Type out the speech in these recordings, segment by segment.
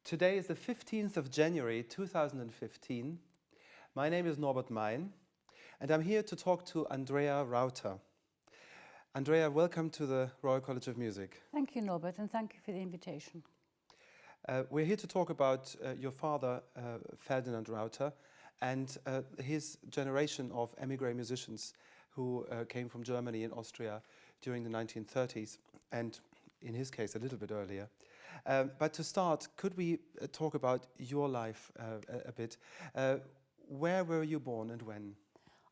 Today is the 15th of January 2015. My name is Norbert Meyn and I'm here to talk to Andrea Rauter. Andrea, welcome to the Royal College of Music. Thank you, Norbert, and thank you for the invitation. We're here to talk about your father, Ferdinand Rauter, and his generation of émigré musicians who came from Germany and Austria during the 1930s, and in his case a little bit earlier. But to start, could we talk about your life a bit? Where were you born and when?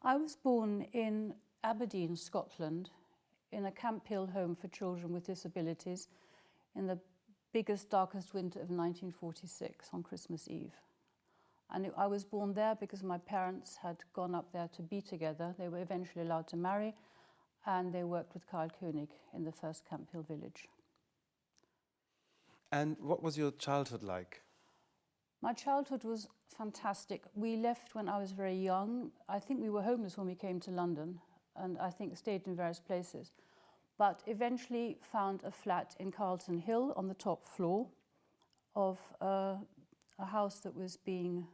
I was born in Aberdeen, Scotland, in a Camp Hill home for children with disabilities in the biggest, darkest winter of 1946 on Christmas Eve. And I was born there because my parents had gone up there to be together. They were eventually allowed to marry, and they worked with Karl König in the first Camp Hill village. And what was your childhood like? My childhood was fantastic. We left when I was very young. I think we were homeless when we came to London, and I think stayed in various places. But eventually found a flat in Carlton Hill on the top floor of a house that was being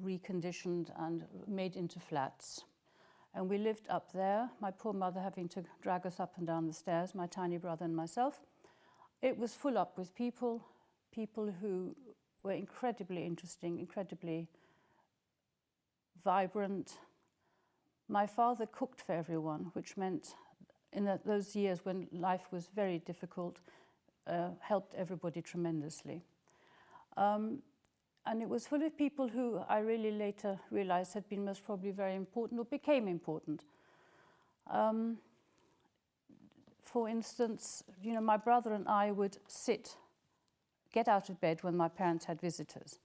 reconditioned and made into flats. And we lived up there, my poor mother having to drag us up and down the stairs, my tiny brother and myself. It was full up with people who were incredibly interesting, incredibly vibrant. My father cooked for everyone, which meant in those years when life was very difficult, helped everybody tremendously. And it was full of people who I really later realized had been most probably very important or became important. For instance, you know, my brother and I would get out of bed when my parents had visitors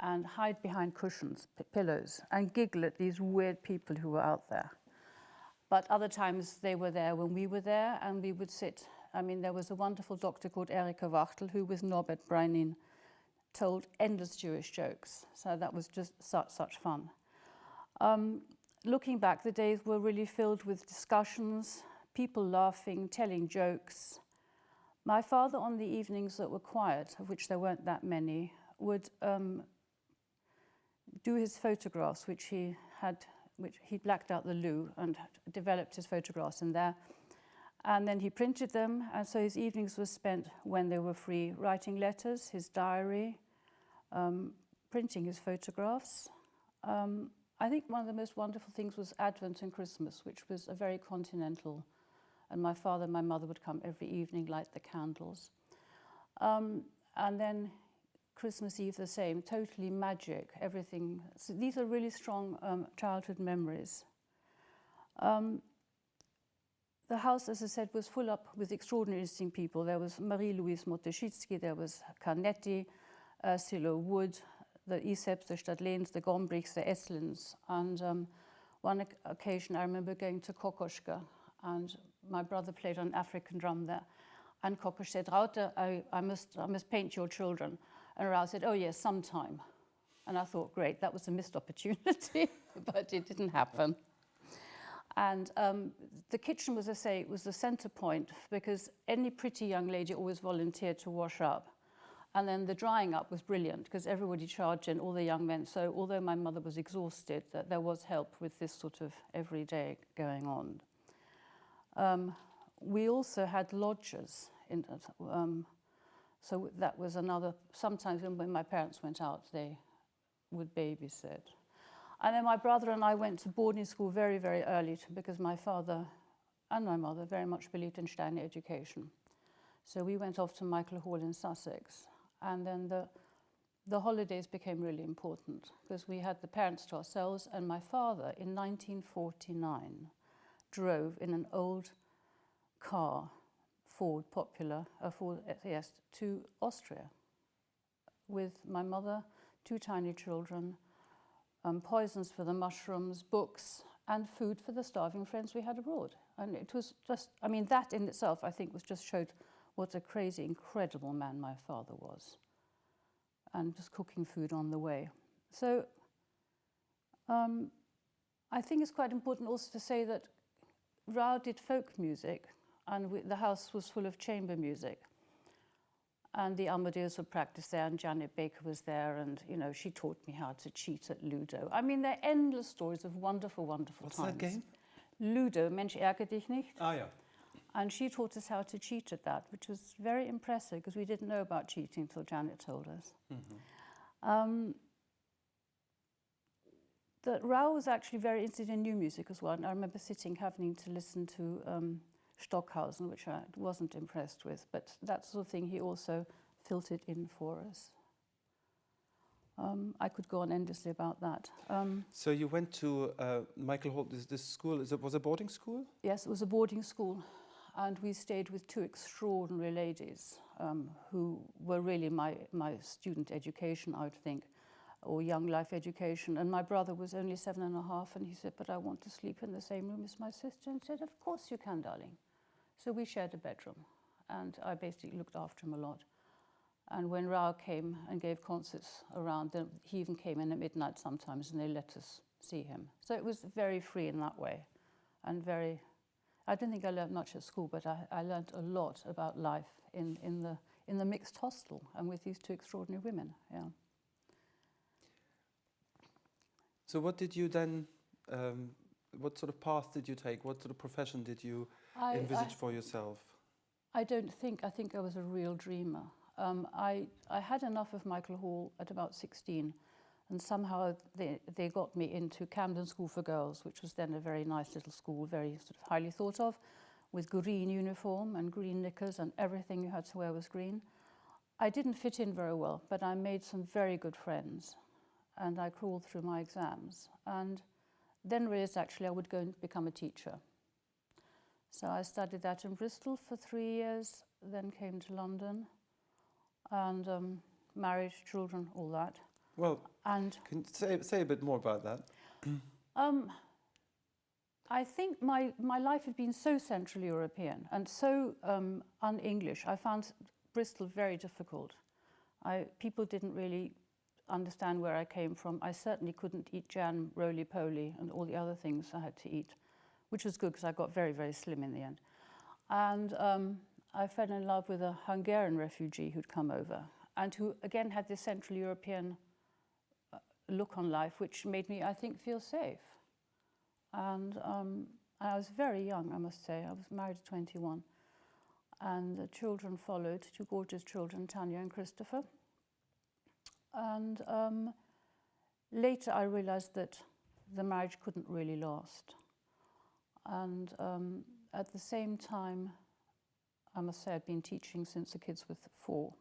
and hide behind cushions, pillows, and giggle at these weird people who were out there. But other times they were there when we were there, and we would sit. I mean, there was a wonderful doctor called Erika Wachtel who, with Norbert Meyn, told endless Jewish jokes. So that was just such fun. Looking back, the days were really filled with discussions, people laughing, telling jokes. My father, on the evenings that were quiet, of which there weren't that many, would do his photographs, which he blacked out the loo and developed his photographs in there. And then he printed them, and so his evenings were spent when they were free, writing letters, his diary, printing his photographs. I think one of the most wonderful things was Advent and Christmas, which was a very continental, and my father and my mother would come every evening, light the candles. And then Christmas Eve the same, totally magic, everything. So these are really strong childhood memories. The house, as I said, was full up with extraordinary interesting people. There was Marie-Louise Moteszycki, there was Canetti, Ursula Wood, the Isepps, the Stadlens, the Gombrichs, the Esslins. And one occasion I remember going to Kokoschka, and my brother played on African drum there. And Kokosch said, "Rauter, I must paint your children." And Rauter said, "Oh yes, sometime." And I thought, great, that was a missed opportunity, but it didn't happen. And the kitchen was, as I say, it was the center point, because any pretty young lady always volunteered to wash up. And then the drying up was brilliant, because everybody charged in, all the young men. So although my mother was exhausted, there was help with this sort of every day going on. We also had lodgers, so that was another, sometimes when my parents went out, they would babysit. And then my brother and I went to boarding school very, very early, because my father and my mother very much believed in Steiner education. So we went off to Michael Hall in Sussex. And then the holidays became really important, because we had the parents to ourselves, and my father in 1949 drove in an old car, Ford Popular, to Austria with my mother, 2 tiny children, poisons for the mushrooms, books, and food for the starving friends we had abroad. And it was just, I mean, that in itself, I think, just showed what a crazy, incredible man my father was. And just cooking food on the way. So I think it's quite important also to say that Rau did folk music, and the house was full of chamber music. And the Amadeus would practice there, and Janet Baker was there, and she taught me how to cheat at Ludo. I mean, there are endless stories of wonderful, wonderful What's times. that game? Ludo, Mensch ärgere dich nicht. Ah, yeah. And she taught us how to cheat at that, which was very impressive because we didn't know about cheating until Janet told us. That Rau was actually very interested in new music as well. And I remember having to listen to Stockhausen, which I wasn't impressed with, but that sort of thing he also filtered in for us. I could go on endlessly about that. So you went to Michael Holst, this school, was it a boarding school? Yes, it was a boarding school, and we stayed with two extraordinary ladies who were really my student education, I would think, or young life education. And my brother was only 7.5, and he said, but I want to sleep in the same room as my sister. And said, of course you can, darling. So we shared a bedroom, and I basically looked after him a lot. And when Rau came and gave concerts around, he even came in at midnight sometimes, and they let us see him. So it was very free in that way, and very. I don't think I learned much at school, but I learned a lot about life in the mixed hostel and with these two extraordinary women. Yeah. So what did you then? What sort of path did you take? What sort of profession did you envisage for yourself? I think I was a real dreamer. I had enough of Michael Hall at about 16, and somehow they got me into Camden School for Girls, which was then a very nice little school, very sort of highly thought of, with green uniform and green knickers, and everything you had to wear was green. I didn't fit in very well, but I made some very good friends, and I crawled through my exams, and then realized actually I would go and become a teacher. So I studied that in Bristol for 3 years, then came to London, and married, children, all that. Well, and can you say a bit more about that? I think my life had been so Central European and so un-English. I found Bristol very difficult. People didn't really understand where I came from. I certainly couldn't eat jam, roly-poly, and all the other things I had to eat, which was good because I got very, very slim in the end. And I fell in love with a Hungarian refugee who'd come over and who, again, had this Central European look on life, which made me, I think, feel safe. And I was very young, I must say. I was married at 21. And the children followed, two gorgeous children, Tanya and Christopher. And later I realized that the marriage couldn't really last. And at the same time, I must say I'd been teaching since the kids were 4.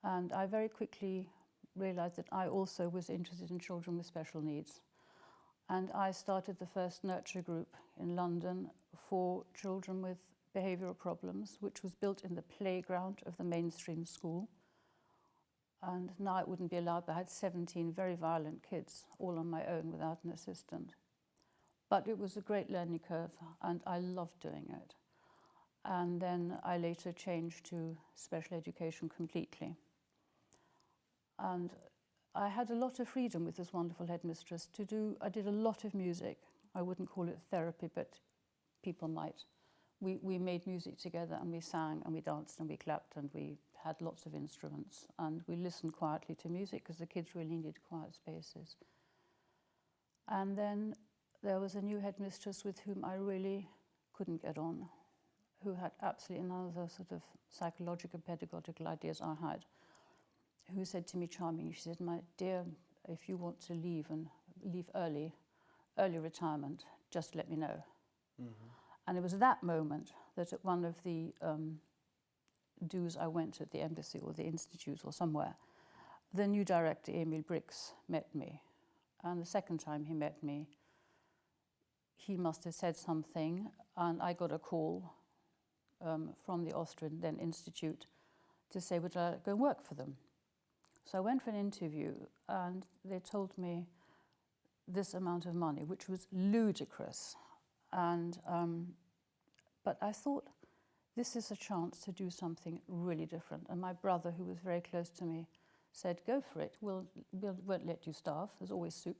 And I very quickly realized that I also was interested in children with special needs. And I started the first nurture group in London for children with behavioral problems, which was built in the playground of the mainstream school. And now it wouldn't be allowed, but I had 17 very violent kids, all on my own without an assistant. But it was a great learning curve, and I loved doing it. And then I later changed to special education completely. And I had a lot of freedom with this wonderful headmistress to do. I did a lot of music. I wouldn't call it therapy, but people might. We made music together, and we sang, and we danced, and we clapped, and we had lots of instruments. And we listened quietly to music because the kids really needed quiet spaces. And then there was a new headmistress with whom I really couldn't get on, who had absolutely none of the sort of psychological, pedagogical ideas I had, who said to me charmingly, she said, my dear, if you want to leave and leave early retirement, just let me know. Mm-hmm. And it was that moment that at one of the dues I went to at the embassy or the institute or somewhere, the new director, Emil Brix, met me. And the second time he met me, he must have said something, and I got a call from the Austrian then institute to say, would I go and work for them? So I went for an interview, and they told me this amount of money, which was ludicrous. And but I thought, this is a chance to do something really different. And my brother, who was very close to me, said, go for it. We won't let you starve. There's always soup.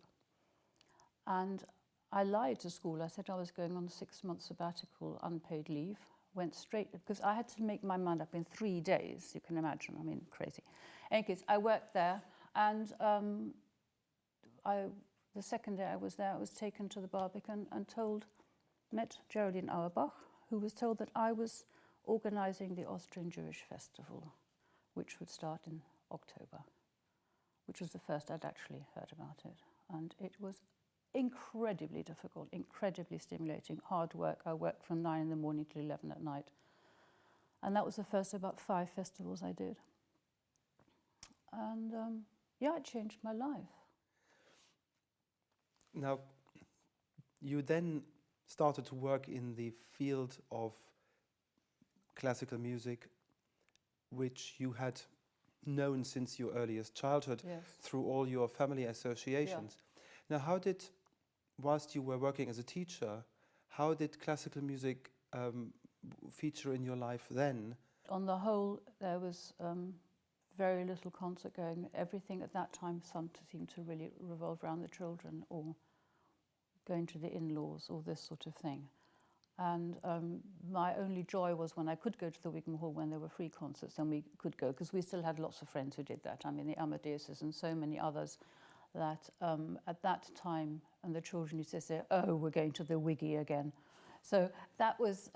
And I lied to school. I said I was going on a 6-month sabbatical, unpaid leave, went straight, because I had to make my mind up in 3 days, you can imagine, I mean, crazy. In any case, I worked there, and the second day I was there, I was taken to the Barbican and met Geraldine Auerbach, who was told that I was organizing the Austrian Jewish Festival, which would start in October, which was the first I'd actually heard about it. And it was incredibly difficult, incredibly stimulating, hard work. I worked from 9 in the morning till 11 at night. And that was the first of about 5 festivals I did. And yeah, it changed my life. Now, you then started to work in the field of classical music, which you had known since your earliest childhood, Yes. through all your family associations. Yeah. Now, whilst you were working as a teacher, how did classical music feature in your life then? On the whole, there was very little concert going. Everything at that time seemed to really revolve around the children, or going to the in-laws, or this sort of thing. And my only joy was when I could go to the Wigan Hall when there were free concerts, and we could go, because we still had lots of friends who did that. I mean, the Amadeuses and so many others that at that time, and the children used to say, oh, we're going to the Wiggy again. So that was,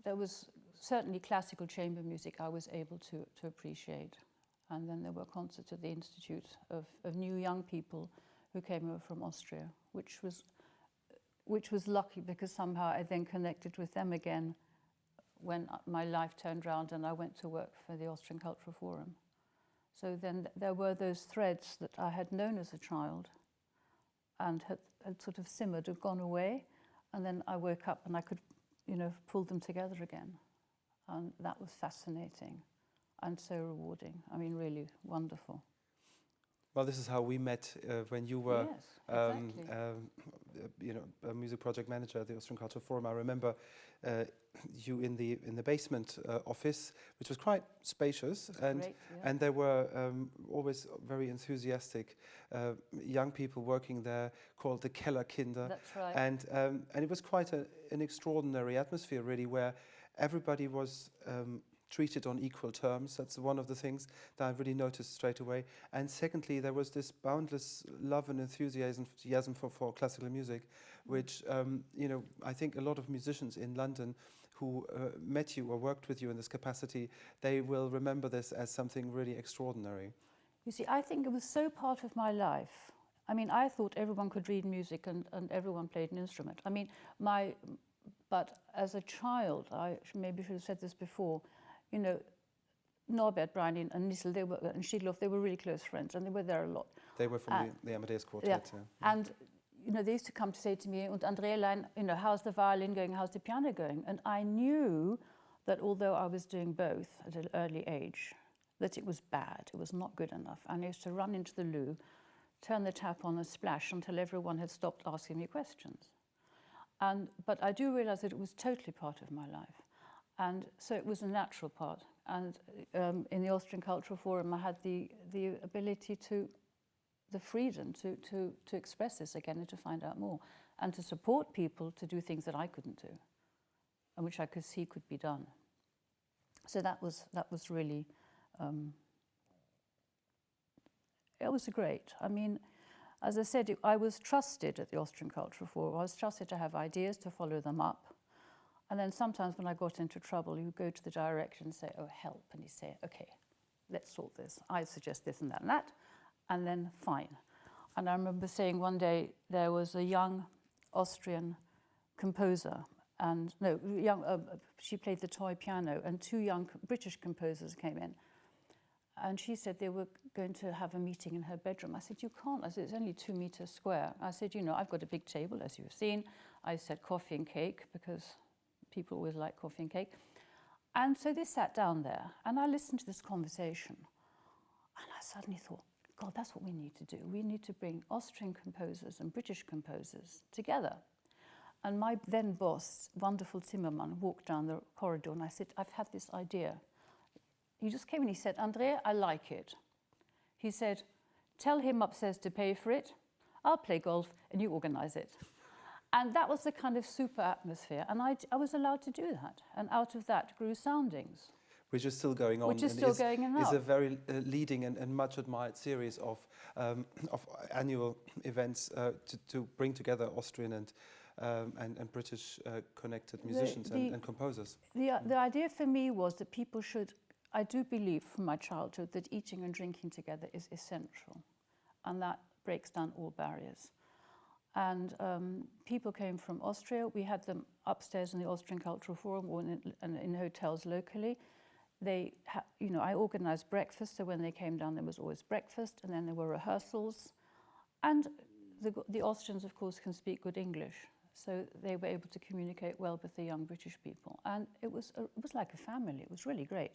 there was certainly classical chamber music I was able to appreciate. And then there were concerts at the Institute of new young people who came over from Austria, which was lucky, because somehow I then connected with them again when my life turned round and I went to work for the Austrian Cultural Forum. So then there were those threads that I had known as a child and had sort of simmered, had gone away, and then I woke up and I could, pull them together again. And that was fascinating and so rewarding. I mean, really wonderful. Well, this is how we met when you were, yes, exactly. A music project manager at the Austrian Cultural Forum. I remember you in the basement office, which was quite spacious, and great, yeah. and there were always very enthusiastic young people working there, called the Kellerkinder. That's right. And it was quite an extraordinary atmosphere, really, where everybody was treated on equal terms. That's one of the things that I really noticed straight away. And secondly, there was this boundless love and enthusiasm for classical music, which, I think a lot of musicians in London who met you or worked with you in this capacity, they will remember this as something really extraordinary. You see, I think it was so part of my life. I mean, I thought everyone could read music and everyone played an instrument. I mean, but as a child, I maybe should have said this before, Norbert Meyn and Nissel, and Schiedloff, they were really close friends, and they were there a lot. They were from the Amadeus Quartet. Yeah. And they used to come to say to me, and Andrea, how's the violin going, how's the piano going? And I knew that although I was doing both at an early age, that it was bad, it was not good enough. And I used to run into the loo, turn the tap on and splash until everyone had stopped asking me questions. But I do realize that it was totally part of my life. And so it was a natural part. And in the Austrian Cultural Forum, I had the ability the freedom to express this again and to find out more, and to support people to do things that I couldn't do, and which I could see could be done. So that was really, it was great. I mean, as I said, I was trusted at the Austrian Cultural Forum. I was trusted to have ideas, to follow them up. And then sometimes when I got into trouble, you go to the director and say, oh, help. And he'd say, okay, let's sort this. I suggest this and that, and then fine. And I remember saying one day there was a young Austrian composer, and she played the toy piano, and 2 young British composers came in. And she said they were going to have a meeting in her bedroom. I said, you can't. I said, it's only 2 meters square. I said, I've got a big table, as you've seen. I said coffee and cake, because people always like coffee and cake. And so they sat down there, and I listened to this conversation. And I suddenly thought, God, that's what we need to do. We need to bring Austrian composers and British composers together. And my then boss, wonderful Zimmermann, walked down the corridor, and I said, I've had this idea. He just came and he said, Andrea, I like it. He said, tell him upstairs to pay for it. I'll play golf, and you organize it. And that was the kind of super atmosphere. And I was allowed to do that. And out of that grew Soundings. Which is still going on. Which is still going on now. Is a very leading and much admired series of annual events to bring together Austrian and British connected musicians and composers. The idea for me was that people should, I do believe from my childhood that eating and drinking together is essential. And that breaks down all barriers. And people came from Austria. We had them upstairs in the Austrian Cultural Forum or in hotels locally. I organised breakfast, so when they came down there was always breakfast, and then there were rehearsals. And the Austrians, of course, can speak good English, so they were able to communicate well with the young British people. And it was like a family. It was really great.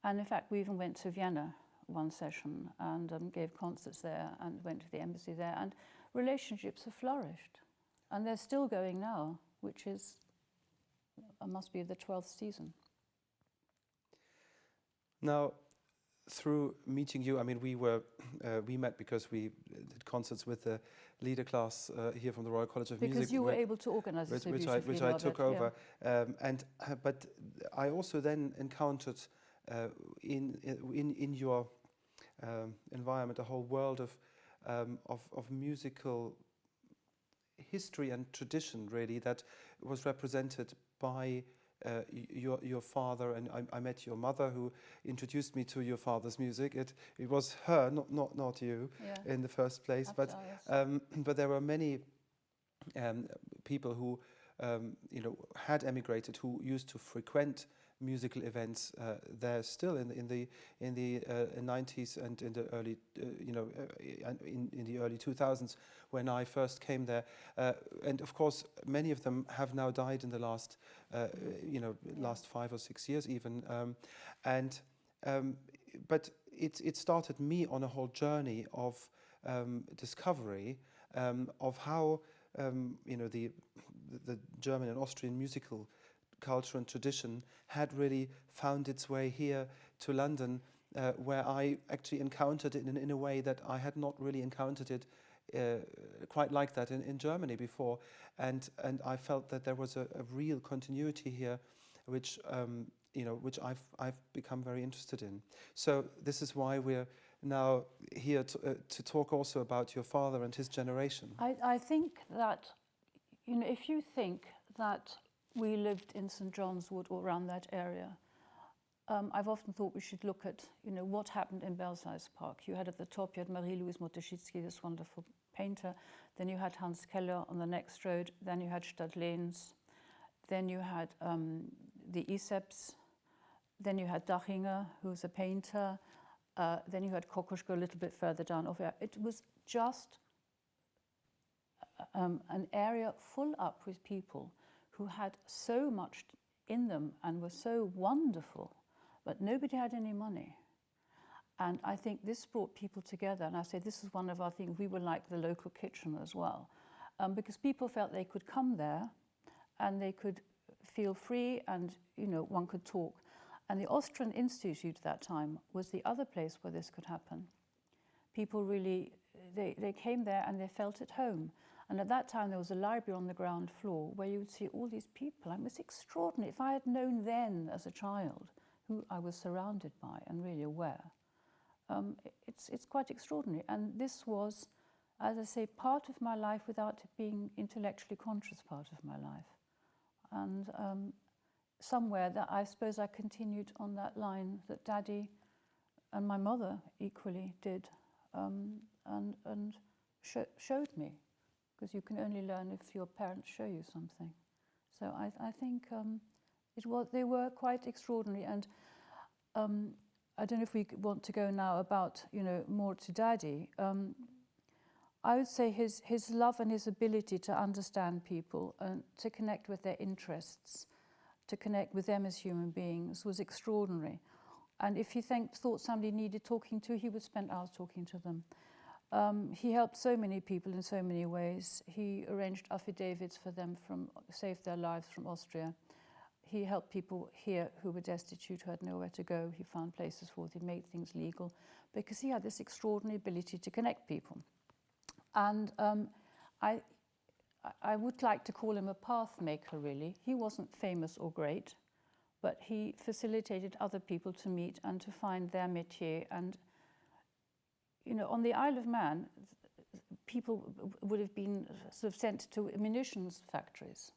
And in fact, we even went to Vienna one session and gave concerts there and went to the embassy there, and relationships have flourished. And they're still going now, which is, must be the 12th season. Now, through meeting you, I mean, we met because we did concerts with the leader class here from the Royal College of Music. Because you were able to organise it so beautifully, which I took over. Yeah. But I also then encountered in your environment a whole world of musical history and tradition, really, that was represented by your father, and I met your mother, who introduced me to your father's music. It was her, not you, in the first place. But there were many people who had emigrated, who used to frequent musical events there still in the 90s and in the early in the early 2000s when I first came there, and of course many of them have now died in the last last 5 or 6 years even, but it started me on a whole journey of discovery of how the German and Austrian musical culture and tradition had really found its way here to London, where I actually encountered it in a way that I had not really encountered it quite like that in Germany before, and I felt that there was a real continuity here, which which I've become very interested in. So this is why we're now here to talk also about your father and his generation. I think that if you think that we lived in St. John's Wood or around that area, I've often thought we should look at, what happened in Belsize Park. You had at the top, you had Marie-Louise Motoszycki, this wonderful painter. Then you had Hans Keller on the next road. Then you had Stadlens. Then you had the Isepps. Then you had Dachinger, who was a painter. Then you had Kokoschka a little bit further down. It was just an area full up with people who had so much in them and were so wonderful, but nobody had any money. And I think this brought people together. And I say this is one of our things. We were like the local kitchen as well, because people felt they could come there and they could feel free and, one could talk. And the Austrian Institute at that time was the other place where this could happen. People really, they came there and they felt at home. And at that time, there was a library on the ground floor where you would see all these people. And it was extraordinary. If I had known then as a child who I was surrounded by and really aware, it's quite extraordinary. And this was, as I say, part of my life without it being intellectually conscious part of my life. And somewhere that I suppose I continued on that line that Daddy and my mother equally did and showed me. Because you can only learn if your parents show you something. So I think they were quite extraordinary. And I don't know if we want to go now about, more to Daddy. I would say his love and his ability to understand people and to connect with their interests, to connect with them as human beings was extraordinary. And if he thought somebody needed talking to, he would spend hours talking to them. He helped so many people in so many ways. He arranged affidavits for them, saved their lives from Austria. He helped people here who were destitute, who had nowhere to go. He found places for them, he made things legal, because he had this extraordinary ability to connect people. And I would like to call him a path maker, really. He wasn't famous or great, but he facilitated other people to meet and to find their métier. And, you know, on the Isle of Man, people would have been sort of sent to munitions factories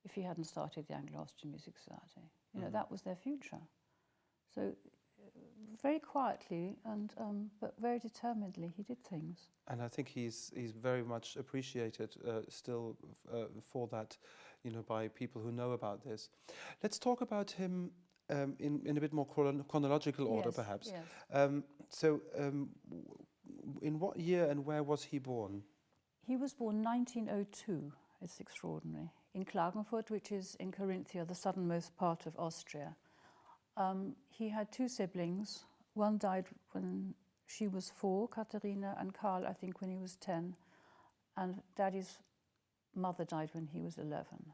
if he hadn't started the Anglo-Austrian Music Society. You know, that was their future. So very quietly and but very determinedly he did things. And I think he's very much appreciated still for that, you know, by people who know about this. Let's talk about him in a bit more chronological order, perhaps. Yes. In what year and where was he born? He was born 1902. It's extraordinary. In Klagenfurt, which is in Carinthia, the southernmost part of Austria. He had two siblings. One died when she was 4, Katharina, and Karl, I think, when he was 10. And Daddy's mother died when he was 11.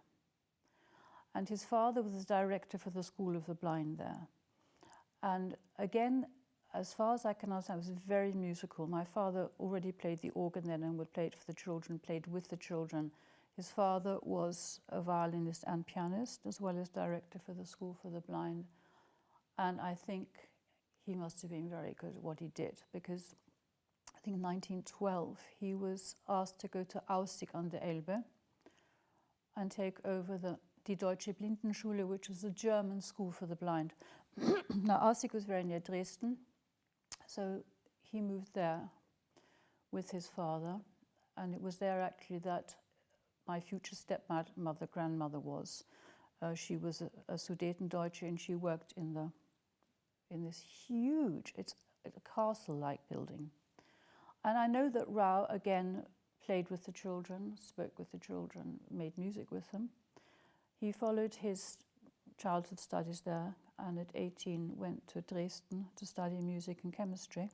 And his father was the director for the School of the Blind there. And again, as far as I can understand, it was very musical. My father already played the organ then and would play it for the children, played with the children. His father was a violinist and pianist, as well as director for the School for the Blind. And I think he must have been very good at what he did, because I think in 1912 he was asked to go to Aussig an der Elbe and take over die Deutsche Blindenschule, which was a German school for the blind. Now Aussig was very near Dresden, so he moved there with his father, and it was there actually that my future stepmother, grandmother was. She was a Sudetendeutsche, and she worked in this huge, it's a castle-like building. And I know that Rau, again, played with the children, spoke with the children, made music with them. He followed his childhood studies there, and at 18 went to Dresden to study music and chemistry.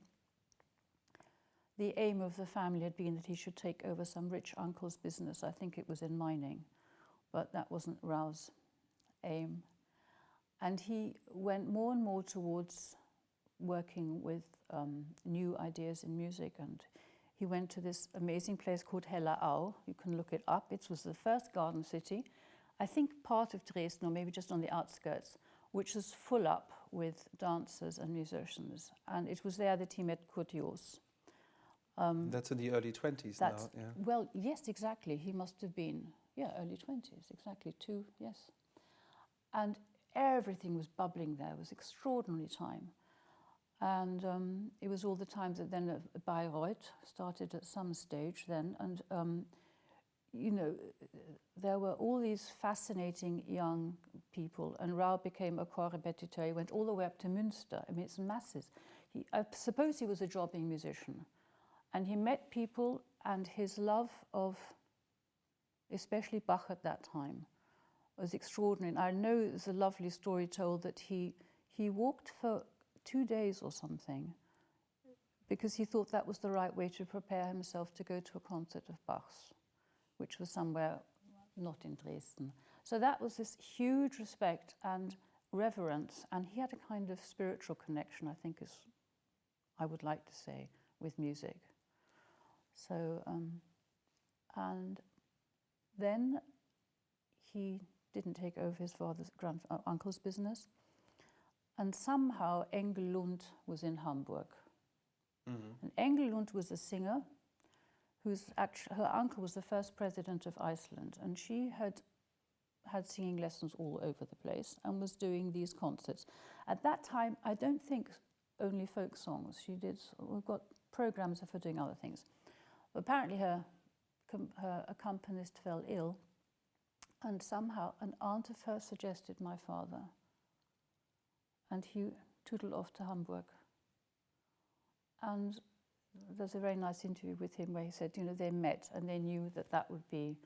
The aim of the family had been that he should take over some rich uncle's business. I think it was in mining, but that wasn't Rau's aim. And he went more and more towards working with new ideas in music. And he went to this amazing place called Hellerau. You can look it up. It was the first garden city, I think part of Dresden, or maybe just on the outskirts, which was full up with dancers and musicians. And it was there that he met Curtius. That's in the early 20s now, yeah. Well, yes, exactly. He must have been, early 20s, exactly, 2, yes. And everything was bubbling there. It was extraordinary time. And it was all the time that then Bayreuth started at some stage then. And, you know, there were all these fascinating young people. And Rau became a choir répétiteur. He went all the way up to Münster. I mean, it's masses. I suppose he was a jobbing musician. And he met people, and his love of especially Bach at that time was extraordinary. And I know there's a lovely story told that he walked for 2 days or something because he thought that was the right way to prepare himself to go to a concert of Bach's, which was somewhere not in Dresden. So that was this huge respect and reverence, and he had a kind of spiritual connection, I think, is, I would like to say, with music. So, and then he didn't take over his father's uncle's business, and somehow Engel Lund was in Hamburg. And Engel Lund was a singer her uncle was the first president of Iceland, and she had singing lessons all over the place and was doing these concerts. At that time, I don't think only folk songs. We've got programs of her doing other things. But apparently her accompanist fell ill, and somehow an aunt of hers suggested my father, and he tootled off to Hamburg. And there's a very nice interview with him where he said, you know, they met and they knew that that would be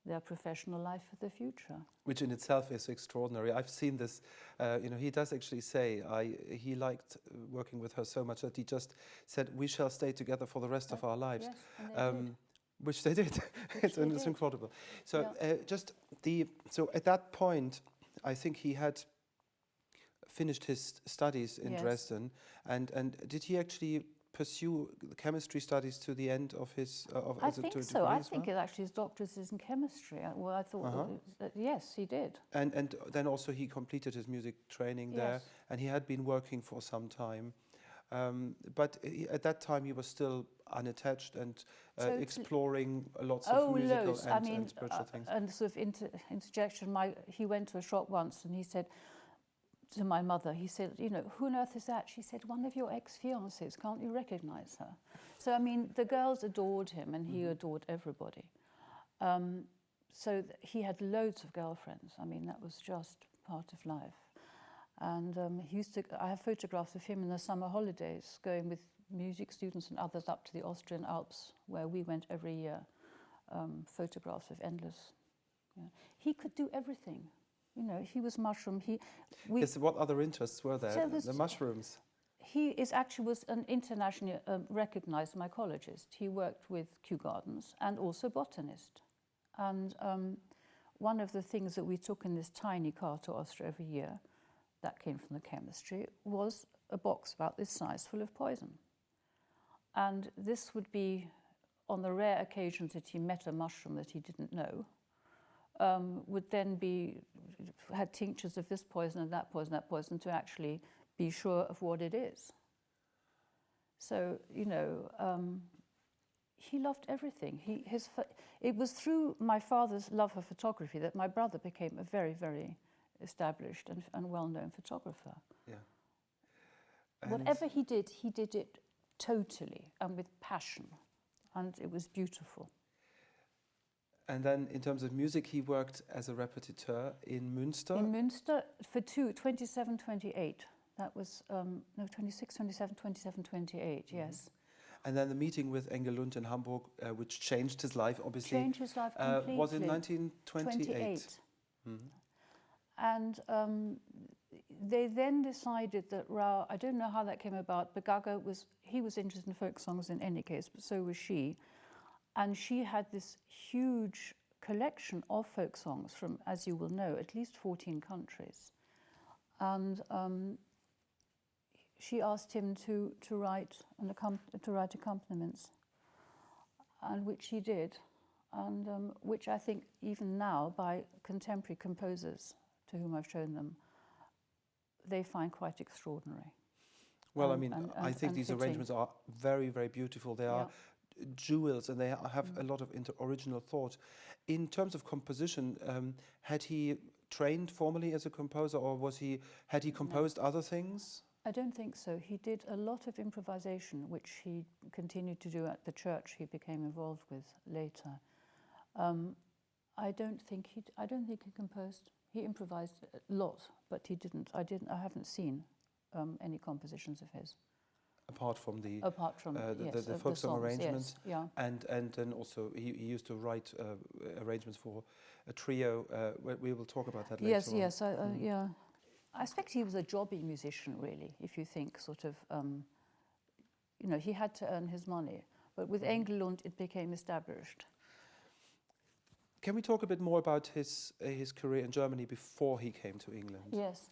their professional life for the future. Which in itself is extraordinary. I've seen this, you know, he does actually say he liked working with her so much that he just said, we shall stay together for the rest of our lives. Yes, and they did. Which they did. It's incredible. So so at that point, I think he had finished his studies in Dresden, and did he actually pursue chemistry studies to the end of his? I think so. I think actually his doctorate is in chemistry. Well, I thought that, yes, he did. And then also he completed his music training there, and he had been working for some time. But at that time he was still unattached and exploring lots of musical and spiritual things. And sort of interjection, he went to a shop once and he said to my mother, he said, you know, who on earth is that? She said, one of your ex-fiancés, can't you recognize her? So, I mean, the girls adored him and he adored everybody. So he had loads of girlfriends. I mean, that was just part of life. And I have photographs of him in the summer holidays, going with music students and others up to the Austrian Alps, where we went every year. Photographs of endless. Yeah. He could do everything. You know, he was mushroom. Yes, what other interests were there? So the mushrooms. He was an internationally recognized mycologist. He worked with Kew Gardens and also botanist. And one of the things that we took in this tiny car to Austria every year, that came from the chemistry, was a box about this size full of poison. And this would be, on the rare occasions that he met a mushroom that he didn't know, would then had tinctures of this poison and that poison to actually be sure of what it is. So, you know, he loved everything. It was through my father's love for photography that my brother became a very, very established and well-known photographer. Yeah. Whatever he did it totally and with passion, and it was beautiful. And then in terms of music, he worked as a repetiteur in Münster? In Münster for 27, 28. That was, 26, 27, 27, 28, yes. And then the meeting with Engel Lund in Hamburg, which changed his life, obviously. Changed his life completely. Was in 1928. And they then decided that Rau, I don't know how that came about, but he was interested in folk songs in any case, but so was she. And she had this huge collection of folk songs from, as you will know, at least 14 countries. And she asked him to write accompaniments, and which he did, and which I think even now, by contemporary composers to whom I've shown them, they find quite extraordinary. Well, I mean, I think these arrangements are very, very beautiful. They are jewels, and they have a lot of original thought. In terms of composition, had he trained formally as a composer, or had he composed other things? I don't think so. He did a lot of improvisation, which he continued to do at the church he became involved with later. I don't think he composed. He improvised a lot, but he didn't. I haven't seen any compositions of his. Apart from the folk song arrangements, yes, and then also he used to write arrangements for a trio. We will talk about that later. Yes, yeah. I expect he was a jobbing musician, really. If you think sort of, you know, he had to earn his money, but with Engel Lund it became established. Can we talk a bit more about his career in Germany before he came to England? Yes,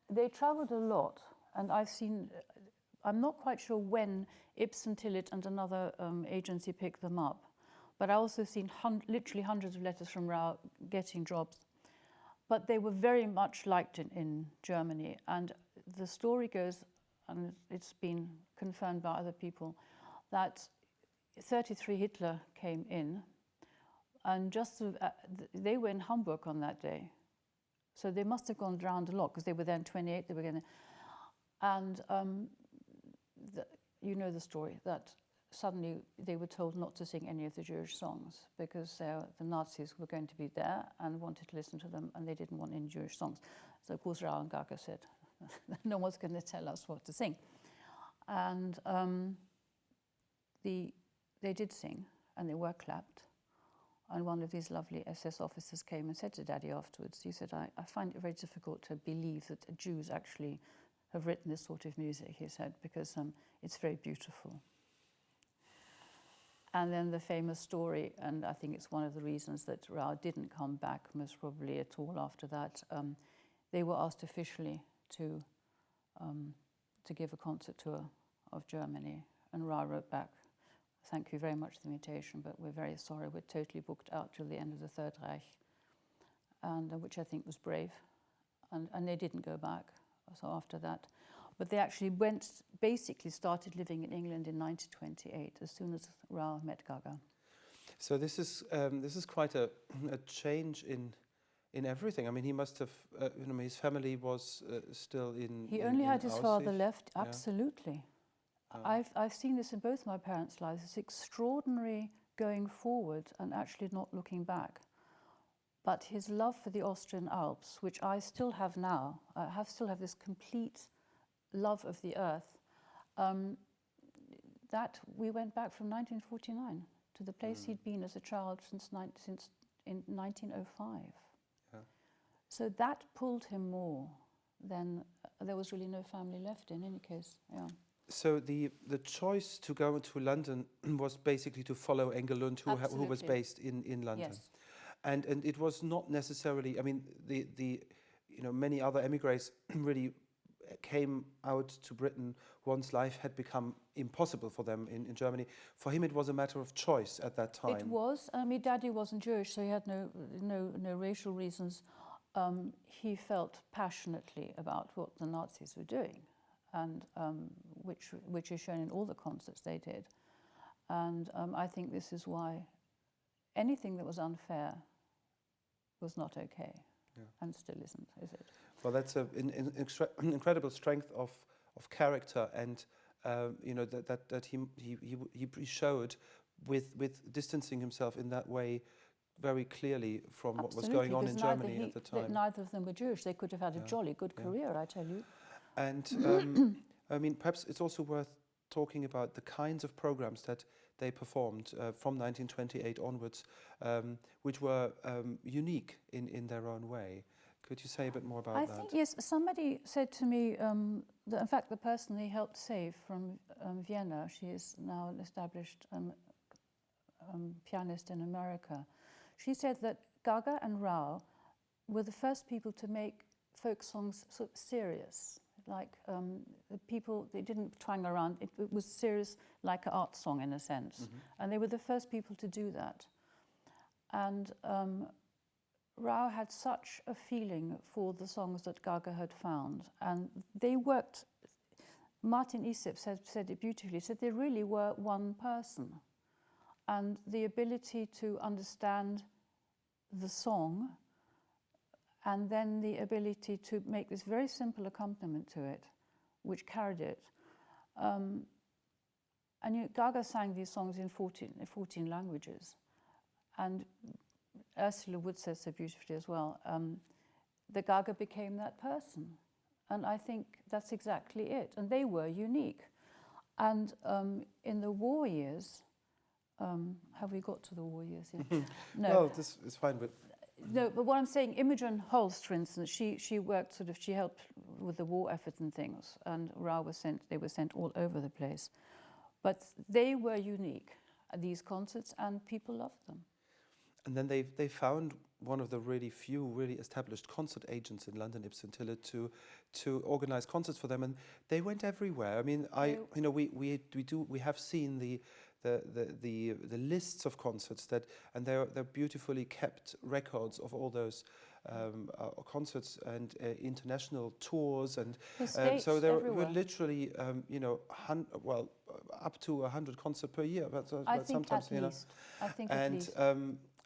they travelled a lot, and I'm not quite sure when Ibsen, Tillit and another agency picked them up, but I also seen literally hundreds of letters from Rau getting jobs. But they were very much liked in Germany, and the story goes, and it's been confirmed by other people, that 1933 Hitler came in, and they were in Hamburg on that day. So they must have gone round a lot, because they were then 28, they were going to... And you know the story, that suddenly they were told not to sing any of the Jewish songs, because the Nazis were going to be there and wanted to listen to them, and they didn't want any Jewish songs. So of course Rau and Gaga said, no one's going to tell us what to sing. And they did sing, and they were clapped. And one of these lovely SS officers came and said to Daddy afterwards, he said, I find it very difficult to believe that Jews actually have written this sort of music, he said, because it's very beautiful. And then the famous story, and I think it's one of the reasons that Rau didn't come back most probably at all after that, they were asked officially to give a concert tour of Germany. And Rau wrote back, "Thank you very much for the invitation, but we're very sorry, we're totally booked out till the end of the Third Reich," and which I think was brave. And they didn't go back, so after that. But they actually basically started living in England in 1928, as soon as Rau met Gaga. So this is quite a change in everything. I mean, he must have, his family was still in. He only had his father left. Yeah. Absolutely. I've seen this in both my parents' lives. It's extraordinary going forward and actually not looking back. But his love for the Austrian Alps, which I still have now, I still have this complete love of the earth, that we went back from 1949 to the place he'd been as a child since in 1905. Yeah. So that pulled him more than there was really no family left in any case. Yeah. So the choice to go to London was basically to follow Engel Lund, who was based in London. Yes. And it was not necessarily, I mean, many other émigrés really came out to Britain once life had become impossible for them in Germany. For him, it was a matter of choice at that time. It was. I mean, Daddy wasn't Jewish, so he had no racial reasons. He felt passionately about what the Nazis were doing, and which is shown in all the concerts they did. And I think this is why anything that was unfair was not okay, and still isn't, is it? Well, that's an incredible strength of character, and that he showed with distancing himself in that way very clearly from what was going on in Germany at the time. Neither of them were Jewish. They could have had a jolly good career, I tell you. And I mean, perhaps it's also worth talking about the kinds of programs that they performed from 1928 onwards, which were unique in their own way. Could you say a bit more about that? I think, yes, somebody said to me, that in fact the person he helped save from Vienna, she is now an established pianist in America, she said that Gaga and Rau were the first people to make folk songs sort of serious. Like the people, they didn't twang around, it was serious, like an art song in a sense. Mm-hmm. And they were the first people to do that. And Rau had such a feeling for the songs that Gaga had found. And they worked, Martin Isepp said it beautifully, he said they really were one person. And the ability to understand the song, and then the ability to make this very simple accompaniment to it, which carried it. And Gaga sang these songs in 14 languages. And Ursula Wood says so beautifully as well, the Gaga became that person. And I think that's exactly it. And they were unique. And in the war years, have we got to the war years yet? No. Well, this is fine, but... No, but what I'm saying, Imogen Holst, for instance, she worked she helped with the war effort and things, and Rau they were sent all over the place. But they were unique, these concerts, and people loved them. And then they found one of the really few really established concert agents in London, Ibsen Tiller, to organize concerts for them, and they went everywhere. I mean, we have seen the lists of concerts and they're beautifully kept records of all those concerts and international tours, and so there were literally up to 100 concerts per year. But sometimes, at least. I think at least.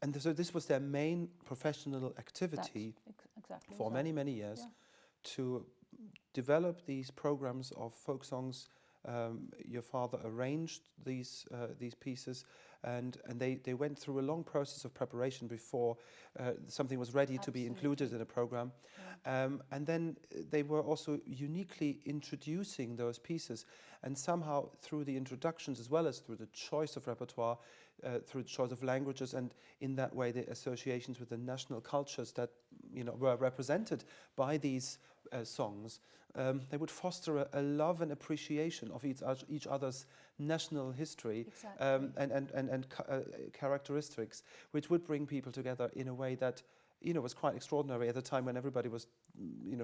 And so this was their main professional activity for many years, to develop these programs of folk songs. Your father arranged these pieces, and they went through a long process of preparation before something was ready to be included in a program. Yeah. And then they were also uniquely introducing those pieces, and somehow through the introductions as well as through the choice of repertoire, through the choice of languages, and in that way the associations with the national cultures that were represented by these songs, they would foster a love and appreciation of each other's national history. Exactly. And characteristics, which would bring people together in a way that was quite extraordinary at a time when everybody was,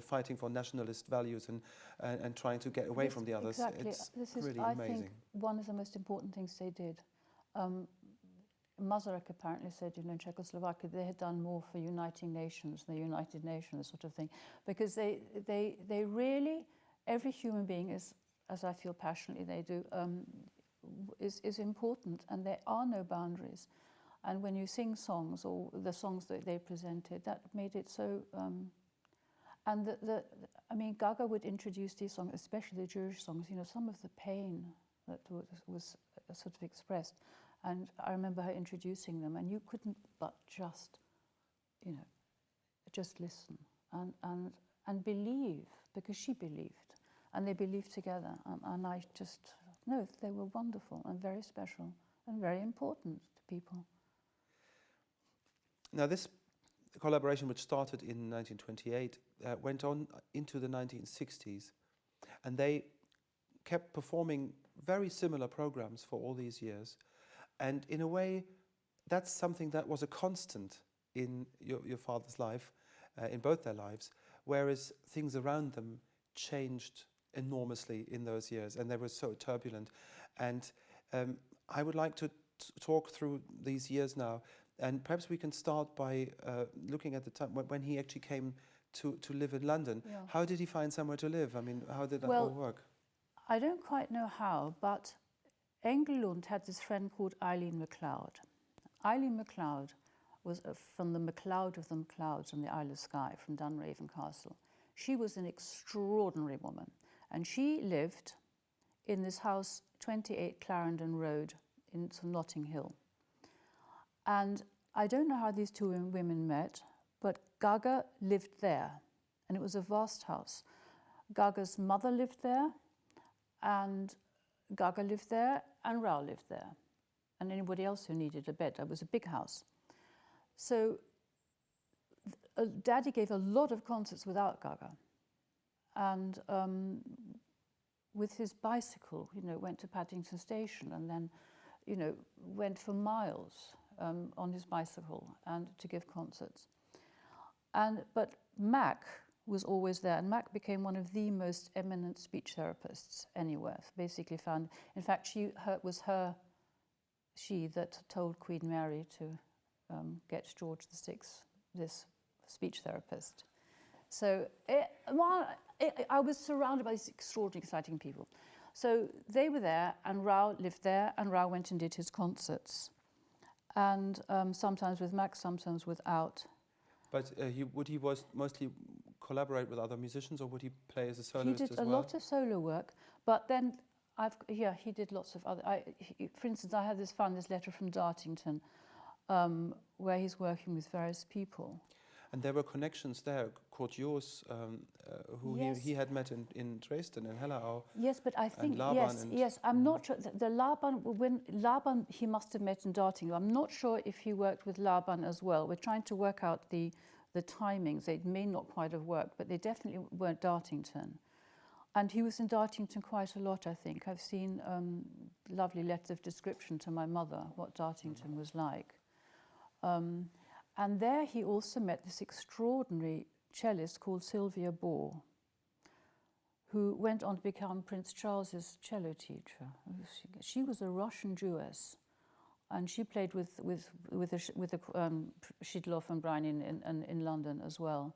fighting for nationalist values and trying to get away from the others. Exactly. It's this is, really I amazing. think, one of the most important things they did. Masaryk apparently said, in Czechoslovakia, they had done more for uniting nations, the United Nations sort of thing, because they really, every human being is, as I feel passionately they do, is important, and there are no boundaries. And when you sing songs, or the songs that they presented, that made it so. And Gaga would introduce these songs, especially the Jewish songs. Some of the pain that was sort of expressed, and I remember her introducing them, and you couldn't but just listen and believe, because she believed, and they believed together, and I just know they were wonderful and very special and very important to people. Now, this collaboration, which started in 1928, went on into the 1960s, and they kept performing very similar programs for all these years. And in a way, that's something that was a constant in your father's life, in both their lives, whereas things around them changed enormously in those years, and they were so turbulent. And I would like to talk through these years now, and perhaps we can start by looking at the time when he actually came to live in London. Yeah. How did he find somewhere to live? I mean, how did that all work? I don't quite know how, but Engelund had this friend called Eileen MacLeod. Eileen MacLeod was from the MacLeod of the MacLeods on the Isle of Skye, from Dunraven Castle. She was an extraordinary woman, and she lived in this house, 28 Clarendon Road in Notting Hill. And I don't know how these two women met, but Gaga lived there, and it was a vast house. Gaga's mother lived there, and Gaga lived there, and Rau lived there, and anybody else who needed a bed. It was a big house. So Daddy gave a lot of concerts without Gaga, and with his bicycle, went to Paddington Station, and then, went for miles on his bicycle and to give concerts. But Mac was always there, and Mac became one of the most eminent speech therapists anywhere. Basically found, in fact, she that told Queen Mary to get George VI this speech therapist. So I was surrounded by these extraordinarily exciting people. So they were there, and Rau lived there, and Rau went and did his concerts. And sometimes with Mac, sometimes without. But would he mostly collaborate with other musicians, or would he play as a soloist as well? He did a lot of solo work, but then he did lots of other. For instance, I had this letter from Dartington, where he's working with various people. And there were connections there, courtiers, who yes. he had met in Dresden and Hellau. Yes, but I think Laban yes. I'm not sure. The Laban, when Laban, he must have met in Dartington. I'm not sure if he worked with Laban as well. We're trying to work out the timings. They may not quite have worked, but they definitely weren't Dartington. And he was in Dartington quite a lot, I think. I've seen lovely letters of description to my mother, what Dartington was like. And there he also met this extraordinary cellist called Sylvia Bohr, who went on to become Prince Charles's cello teacher. She was a Russian Jewess, and she played with Shidloff and Brian in London as well.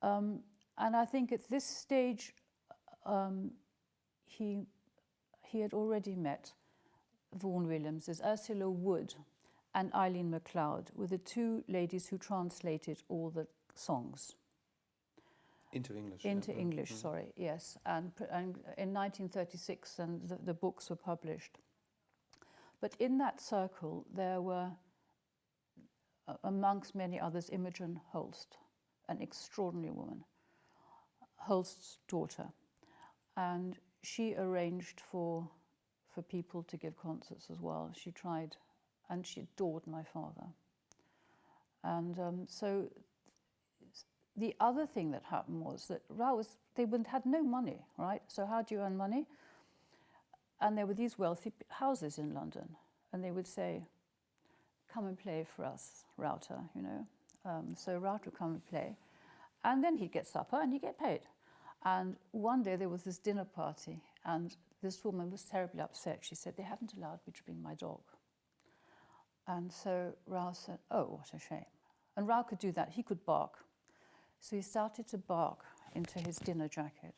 And I think at this stage, he had already met Vaughan Williams as Ursula Wood and Eileen MacLeod were the two ladies who translated all the songs. Into English. Into English, sorry, yes. And in 1936, and the books were published. But in that circle, there were, amongst many others, Imogen Holst, an extraordinary woman, Holst's daughter. And she arranged for people to give concerts as well. She tried, and she adored my father. And so the other thing that happened was that they had no money, right? So how do you earn money? And there were these wealthy houses in London, and they would say, "Come and play for us, Rauter," So Rauter would come and play, and then he'd get supper and he'd get paid. And one day there was this dinner party, and this woman was terribly upset. She said, they haven't allowed me to bring my dog. And so Rauter said, oh, what a shame. And Rauter could do that. He could bark. So he started to bark into his dinner jacket.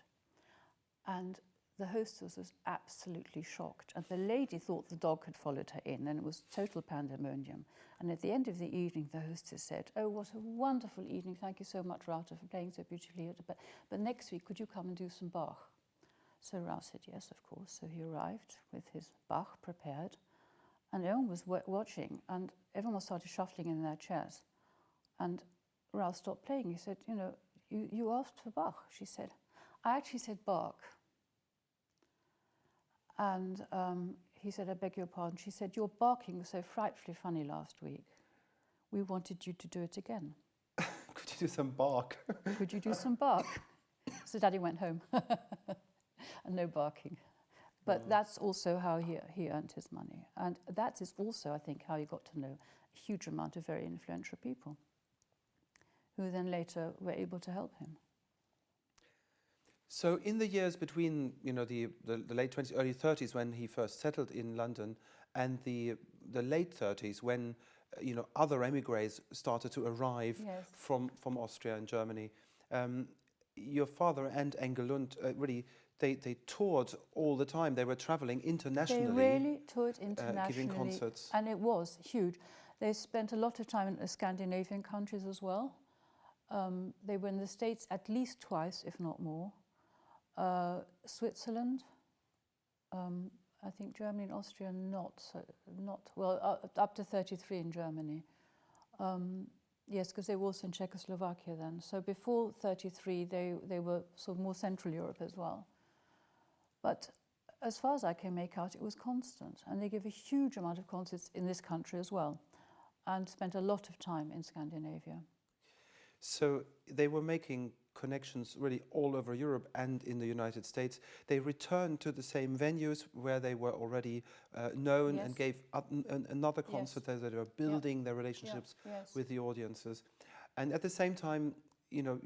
And the hostess was absolutely shocked. And the lady thought the dog had followed her in, and it was total pandemonium. And at the end of the evening, the hostess said, oh, what a wonderful evening. Thank you so much, Rauter, for playing so beautifully. But next week, could you come and do some Bach? So Rauter said, yes, of course. So he arrived with his Bach prepared. And everyone was watching, and everyone started shuffling in their chairs. And Rauter stopped playing. He said, you know, you asked for Bach. She said, I actually said Bach. And he said, I beg your pardon. She said, your barking was so frightfully funny last week. We wanted you to do it again. Could you do some bark? Could you do some bark? So Daddy went home. And no barking. But that's also how he earned his money. And that is also, I think, how he got to know a huge amount of very influential people who then later were able to help him. So in the years between, you know, the late 20s, early 30s when he first settled in London, and the late 30s when, you know, other émigrés started to arrive from Austria and Germany, your father and Engel Lund really, they toured all the time. They were traveling internationally. They really toured internationally. Giving concerts. And it was huge. They spent a lot of time in the Scandinavian countries as well. They were in the States at least twice, if not more. Switzerland, I think Germany and Austria not well, up to 33 in Germany. Yes, because they were also in Czechoslovakia then. So before 33, they were sort of more Central Europe as well. But as far as I can make out, it was constant. And they gave a huge amount of concerts in this country as well, and spent a lot of time in Scandinavia. So they were making connections really all over Europe and in the United States. They returned to the same venues where they were already known and gave another concert as they were building their relationships with the audiences. And at the same time, you know,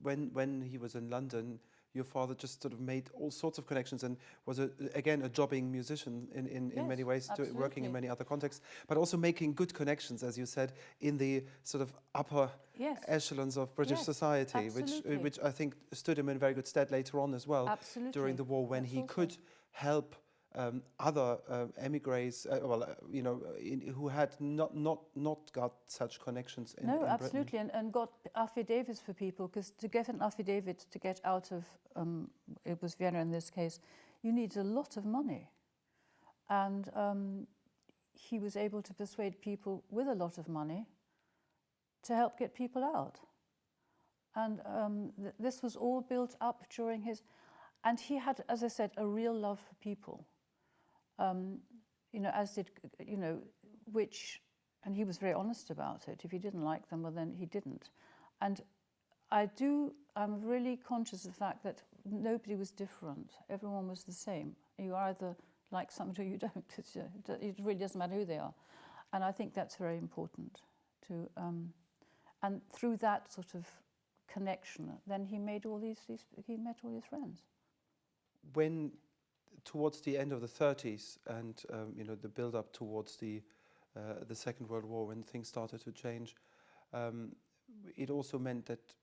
when he was in London, your father just sort of made all sorts of connections and was, again, a jobbing musician in many ways, working in many other contexts, but also making good connections, as you said, in the sort of upper echelons of British society, which I think stood him in very good stead later on as well, during the war, when he could help other émigrés, you know, who had not got such connections in Britain. And got affidavits for people, because to get an affidavit to get out of, it was Vienna in this case, you need a lot of money. And he was able to persuade people with a lot of money to help get people out. And this was all built up during his, and he had, as I said, a real love for people. You know, as did, you know, and he was very honest about it. If he didn't like them, well, then he didn't. And I'm really conscious of the fact that nobody was different. Everyone was the same. You either like somebody or you don't. It really doesn't matter who they are. And I think that's very important to, and through that sort of connection, then he made he met all these friends. When towards the end of the 30s and you know, the build-up towards the Second World War, when things started to change, it also meant that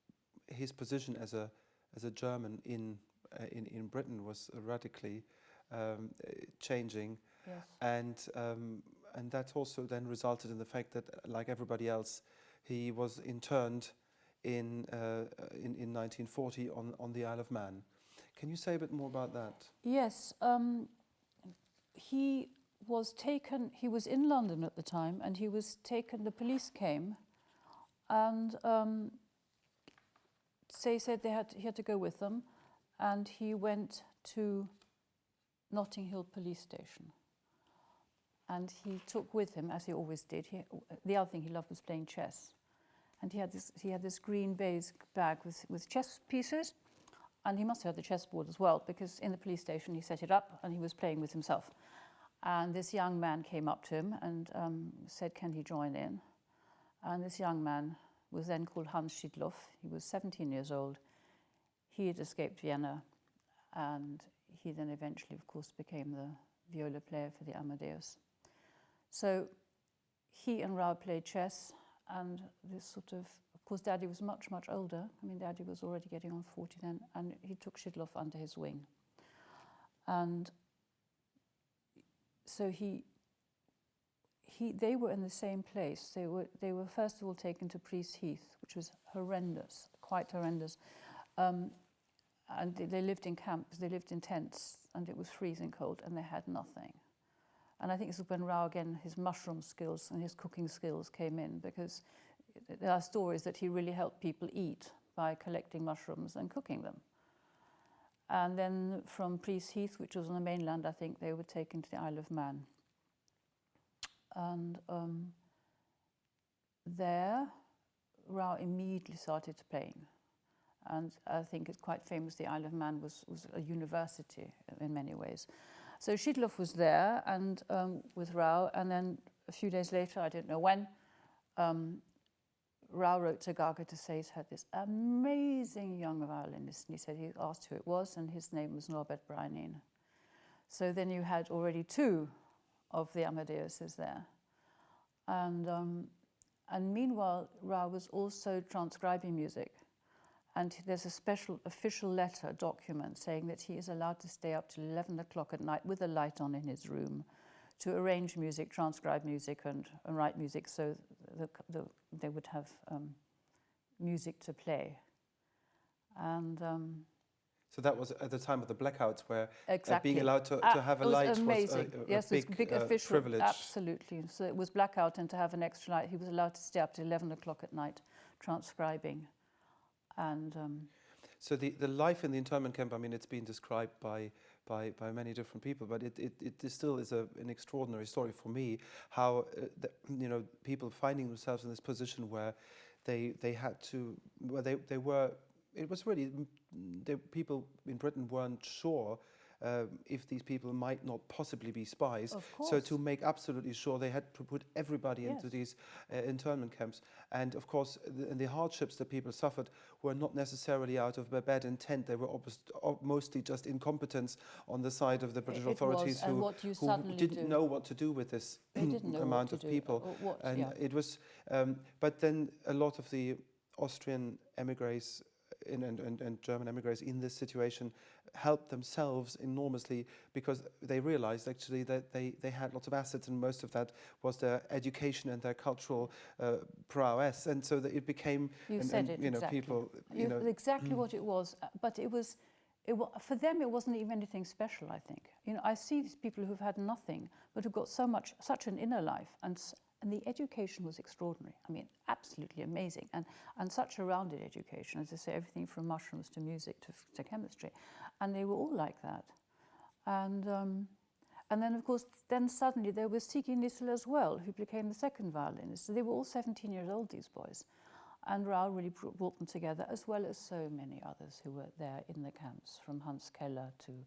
his position as a German in Britain was radically changing, and that also then resulted in the fact that, like everybody else, he was interned in 1940 on the Isle of Man. Can you say a bit more about that? Yes, he was taken. He was in London at the time, and he was taken. The police came, and they said he had to go with them, and he went to Notting Hill police station. And he took with him, as he always did. The other thing he loved was playing chess, and he had this green baize bag with chess pieces. And he must have had the chessboard as well, because in the police station he set it up and he was playing with himself. And this young man came up to him and said, can he join in? And this young man was then called Hans Schiedloff. He was 17 years old. He had escaped Vienna, and he then eventually, of course, became the viola player for the Amadeus. So he and Rau played chess, and this sort of course, Daddy was much, much older. I mean, Daddy was already getting on 40 then, and he took Schiedloff under his wing. And so they were in the same place. They were first of all taken to Priest Heath, which was horrendous, quite horrendous. And they lived in camps, they lived in tents, and it was freezing cold, and they had nothing. And I think this is when Rau, again, his mushroom skills and his cooking skills came in, because there are stories that he really helped people eat by collecting mushrooms and cooking them. And then from Priest Heath, which was on the mainland, I think they were taken to the Isle of Man. And there, Rau immediately started playing. And I think it's quite famous, the Isle of Man was a university in many ways. So Schiedloff was there and with Rau, and then a few days later, I don't know when, Rau wrote to Gaga to say he's had this amazing young violinist, and he said he asked who it was, and his name was Norbert Meyn. So then you had already two of the Amadeuses there. And meanwhile, Rau was also transcribing music. And there's a special official letter document saying that he is allowed to stay up till 11 o'clock at night with a light on in his room to arrange music, transcribe music, and write music, so they would have music to play. And so that was at the time of the blackouts, where exactly. being allowed to have a light was a big official privilege. Absolutely. So it was blackout, and to have an extra light, he was allowed to stay up to 11 o'clock at night transcribing. And so the life in the internment camp, I mean, it's been described by many different people, but it still is an extraordinary story for me, how people finding themselves in this position where they had to, where they were, it was really, people in Britain weren't sure if these people might not possibly be spies. Of course. So to make absolutely sure, they had to put everybody Yes. into these internment camps. And of course, the hardships that people suffered were not necessarily out of bad intent. They were mostly just incompetence on the side of the British authorities who didn't know what to do with this amount of people. It was, but then a lot of the Austrian émigrés and German émigrés in this situation helped themselves enormously, because they realized actually that they had lots of assets, and most of that was their education and their cultural prowess, and so that it became exactly. people exactly what it was. But it was for them, it wasn't even anything special, I think. I see these people who've had nothing but who've got such an inner life, and the education was extraordinary. I mean, absolutely amazing, and such a rounded education, as I say, everything from mushrooms to music to chemistry, and they were all like that. And then, of course, suddenly there was Sigi Nissel as well, who became the second violinist. So they were all 17 years old, these boys, and Rau really brought them together, as well as so many others who were there in the camps, from Hans Keller to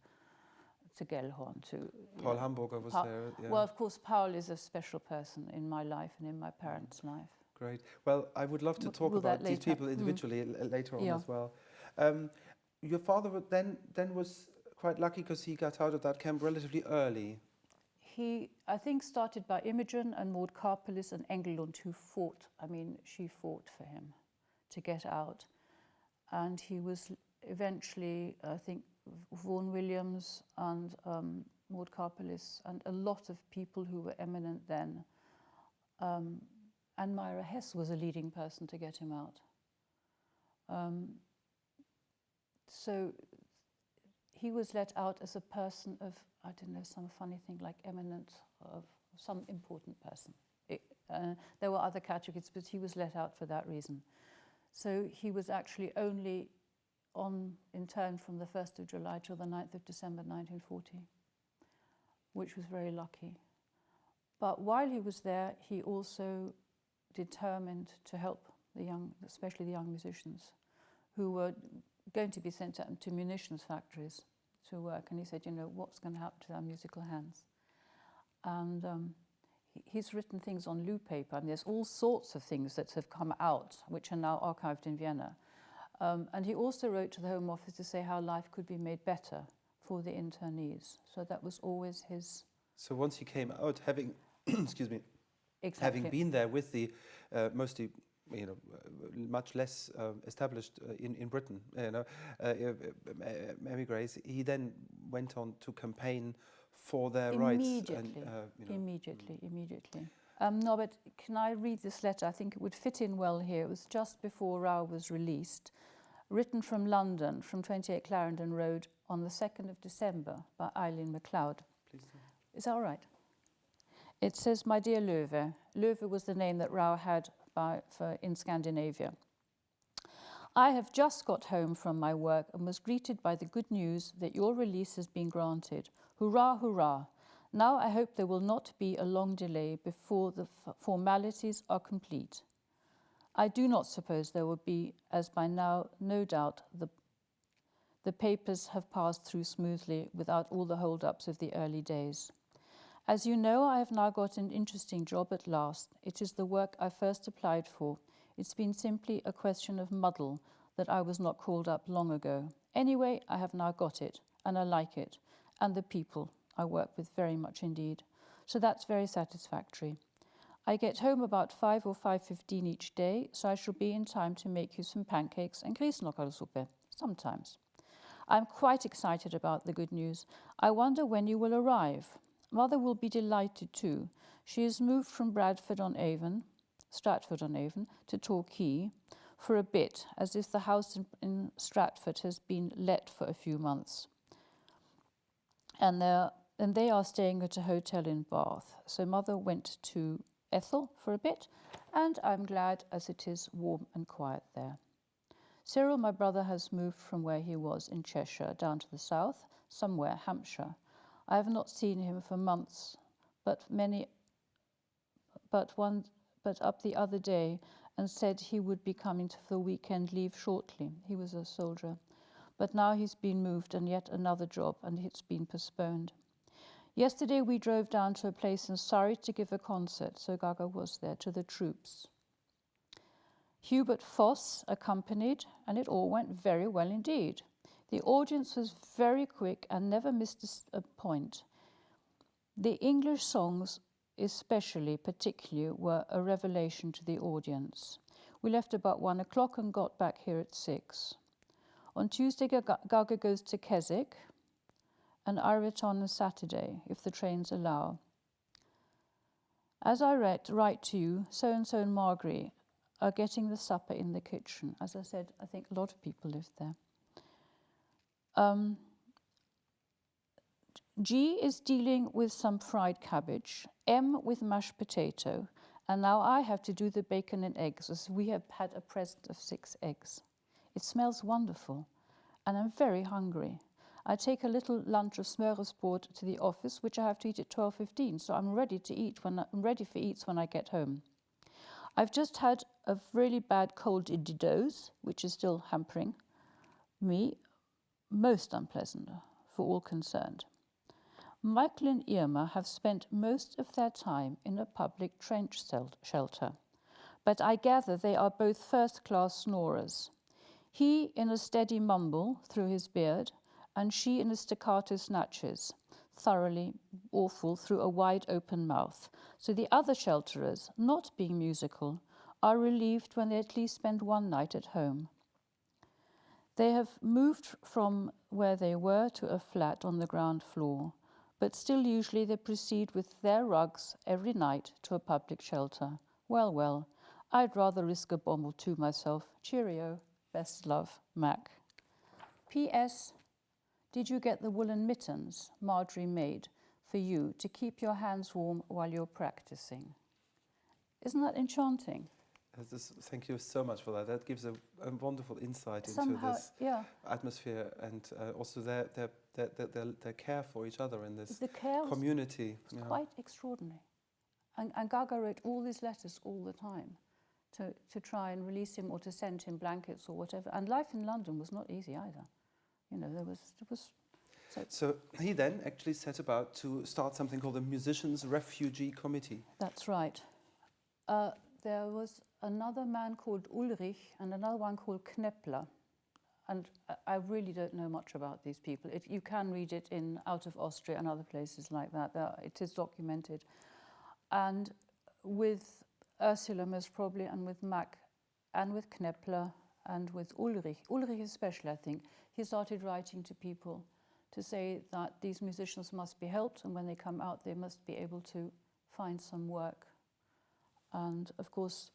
Gellhorn, to Paul Hamburger was there. Yeah. Well, of course, Paul is a special person in my life and in my parents' life. Great. Well, I would love to talk about these people individually later on as well. Your father then was quite lucky, because he got out of that camp relatively early. He, I think, started by Imogen and Maud Karpelis and Engelund, who fought. I mean, she fought for him to get out. And he was eventually, I think, Vaughan Williams and Maud Karpelis and a lot of people who were eminent then. And Myra Hess was a leading person to get him out. So he was let out as a person of, I don't know, some funny thing like eminent, of some important person. There were other categories, but he was let out for that reason. So he was actually only interned from the 1st of July till the 9th of December 1940, which was very lucky. But while he was there, he also determined to help the young, especially the young musicians, who were going to be sent to munitions factories to work. And he said, what's going to happen to our musical hands? And he's written things on loo paper, and there's all sorts of things that have come out, which are now archived in Vienna. And he also wrote to the Home Office to say how life could be made better for the internees. So that was always his... So once he came out, having, excuse me, Exactly. having been there with the mostly, much less established in Britain, émigrés, he then went on to campaign for their rights. Immediately. Norbert, can I read this letter? I think it would fit in well here. It was just before Rau was released, written from London, from 28 Clarendon Road, on the 2nd of December by Eileen MacLeod. Please do. Is that all right? It says, "My dear Löwe." Löwe was the name that Rau had in Scandinavia. "I have just got home from my work and was greeted by the good news that your release has been granted. Hurrah, hurrah. Now I hope there will not be a long delay before the formalities are complete. I do not suppose there will be, as by now, no doubt, the papers have passed through smoothly without all the hold-ups of the early days. As you know, I have now got an interesting job at last. It is the work I first applied for. It's been simply a question of muddle that I was not called up long ago. Anyway, I have now got it, and I like it, and the people I work with very much indeed. So that's very satisfactory. I get home about 5 or 5:15 each day, so I shall be in time to make you some pancakes and grießknöchelsuppe, sometimes. I'm quite excited about the good news. I wonder when you will arrive. Mother will be delighted too. She has moved from Stratford on Avon, to Torquay for a bit, as if the house in Stratford has been let for a few months. And they are staying at a hotel in Bath. So Mother went to Ethel for a bit, and I'm glad as it is warm and quiet there. Cyril, my brother, has moved from where he was in Cheshire down to the south, somewhere, Hampshire. I have not seen him for months, but up the other day and said he would be coming for the weekend leave shortly. He was a soldier. But now he's been moved and yet another job, and it's been postponed. Yesterday we drove down to a place in Surrey to give a concert, so Gaga was there, to the troops. Hubert Foss accompanied, and it all went very well indeed. The audience was very quick and never missed a point. The English songs, particularly, were a revelation to the audience. We left about 1 o'clock and got back here at 6. On Tuesday, Gaga goes to Keswick, and I return on Saturday, if the trains allow. As I write to you, so-and-so and Margery are getting the supper in the kitchen. As I said, I think a lot of people lived there. G is dealing with some fried cabbage, M with mashed potato, and now I have to do the bacon and eggs, as we have had a present of 6 eggs. It smells wonderful, and I'm very hungry. I take a little lunch of smørrebrød to the office, which I have to eat at 12:15, so I'm ready for eats when I get home. I've just had a really bad cold in the dose, which is still hampering me, most unpleasant for all concerned. Michael and Irma have spent most of their time in a public trench shelter, but I gather they are both first-class snorers. He in a steady mumble through his beard, and she in a staccato snatches, thoroughly awful through a wide-open mouth. So the other shelterers, not being musical, are relieved when they at least spend one night at home. They have moved from where they were to a flat on the ground floor, but still usually they proceed with their rugs every night to a public shelter. Well, well, I'd rather risk a bomb or two myself. Cheerio. Best love, Mac. P.S. Did you get the woolen mittens Margery made for you to keep your hands warm while you're practicing? Isn't that enchanting? Thank you so much for that. That gives a wonderful insight into this atmosphere, and also their care for each other in this community. It's quite extraordinary. And Gaga wrote all these letters all the time to try and release him or to send him blankets or whatever. And life in London was not easy either. You know, there was. So he then actually set about to start something called the Musicians' Refugee Committee. That's right. There was another man called Ulrich and another one called Knepler. And I really don't know much about these people. You can read it out of Austria and other places like that. It is documented. And with Ursula most probably, and with Mack, and with Knepler, and with Ulrich especially, I think, he started writing to people to say that these musicians must be helped, and when they come out, they must be able to find some work. And of course,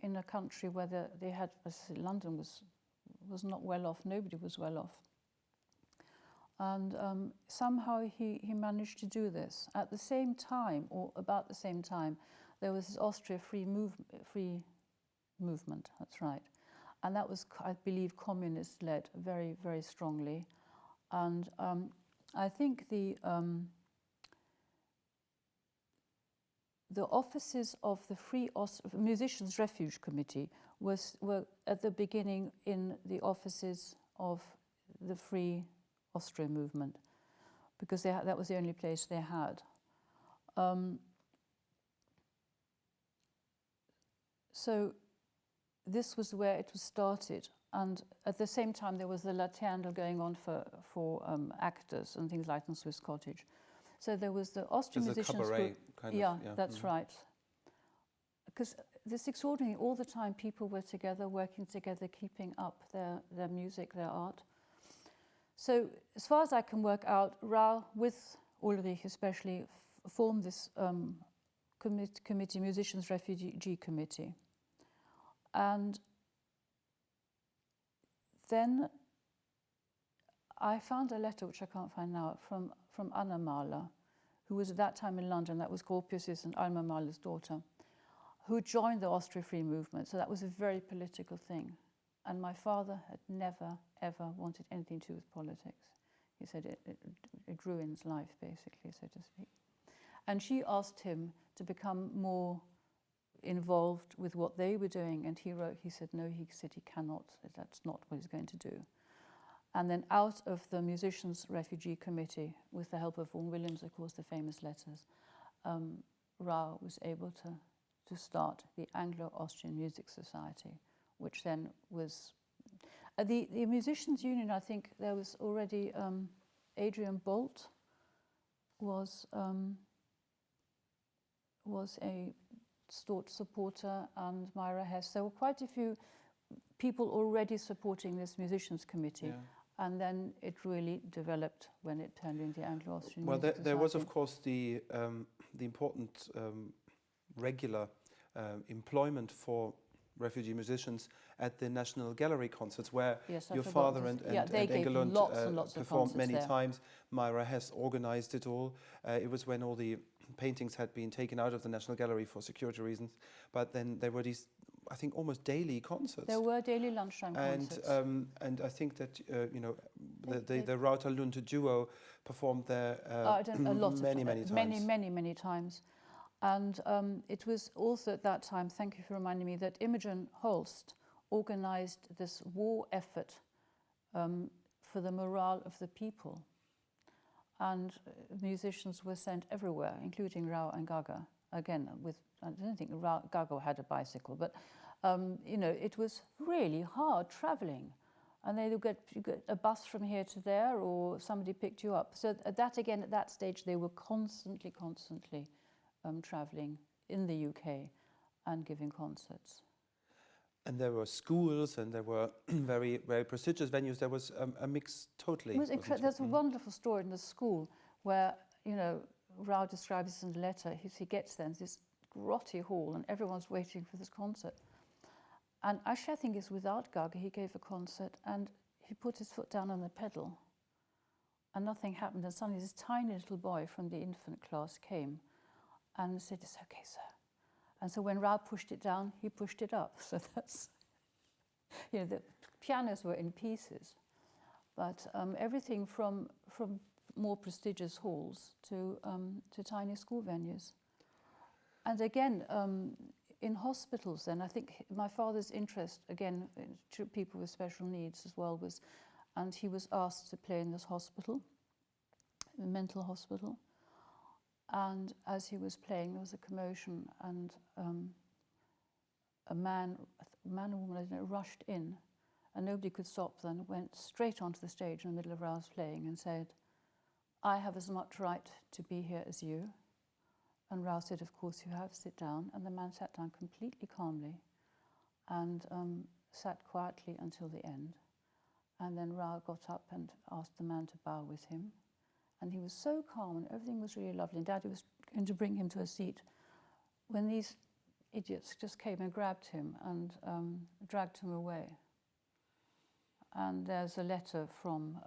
in a country where they had, as I said, London was not well off, nobody was well off. And somehow he managed to do this. At the same time, or about the same time, there was this Austria free movement, that's right. And that was, I believe, communist-led very, very strongly. And I think the offices of the Musicians' Refuge Committee were at the beginning in the offices of the Free Austria movement, because that was the only place they had. So this was where it was started, and at the same time there was the Laterne going on for actors and things like in Swiss Cottage. So there was the Austrian musicians cabaret group. Yeah, that's right. Because this extraordinary, all the time people were together, working together, keeping up their music, their art. So as far as I can work out, Rau, with Ulrich especially, formed this committee, Musicians' Refugee Committee. And then I found a letter, which I can't find now, from Anna Mahler, who was at that time in London. That was Gropius's and Alma Mahler's daughter, who joined the Austria Free movement. So that was a very political thing. And my father had never, ever wanted anything to do with politics. He said it ruins life, basically, so to speak. And she asked him to become more involved with what they were doing, and he said no, he cannot, that's not what he's going to do. And then out of the Musicians' Refugee Committee, with the help of Vaughan Williams, of course, the famous letters, Rau was able to start the Anglo-Austrian Music Society, which then was the Musicians' Union. I think there was already Adrian Bolt was a staunch supporter, and Myra Hess. There were quite a few people already supporting this Musicians' Committee. Yeah. And then it really developed when it turned into the Anglo-Austrian Music Society. There was, of course, the important regular employment for refugee musicians at the National Gallery concerts, where your father and Engel Lund performed many times. Myra Hess organized it all. It was when all the paintings had been taken out of the National Gallery for security reasons, but then there were these, I think, almost daily concerts. There were daily lunchtime concerts. And I think that the Rauter Lund duo performed there many times. And it was also at that time, thank you for reminding me, that Imogen Holst organized this war effort for the morale of the people. And musicians were sent everywhere, including Rau and Gaga. Again, I don't think Gaga had a bicycle, but it was really hard traveling. And you get a bus from here to there, or somebody picked you up. So at that stage, they were constantly traveling in the UK and giving concerts. And there were schools, and there were very, very prestigious venues. There was a mix totally. There's a wonderful story in the school where, Rau describes this in the letter. He gets there in this grotty hall, and everyone's waiting for this concert. And actually, I think it's without Gaga. He gave a concert, and he put his foot down on the pedal, and nothing happened. And suddenly, this tiny little boy from the infant class came and said, "It's okay, sir." And so when Rau pushed it down, he pushed it up. So that's, the pianos were in pieces. But everything from more prestigious halls to tiny school venues. And again, in hospitals then, I think my father's interest, again, to people with special needs as well, was and he was asked to play in this hospital, a mental hospital. And as he was playing, there was a commotion, and a man or woman, I don't know, rushed in, and nobody could stop them, went straight onto the stage in the middle of Rau's playing and said, "I have as much right to be here as you." And Rau said, "Of course you have, sit down." And the man sat down completely calmly and sat quietly until the end. And then Rau got up and asked the man to bow with him. And he was so calm and everything was really lovely. And Daddy was going to bring him to a seat when these idiots just came and grabbed him and dragged him away. And there's a letter from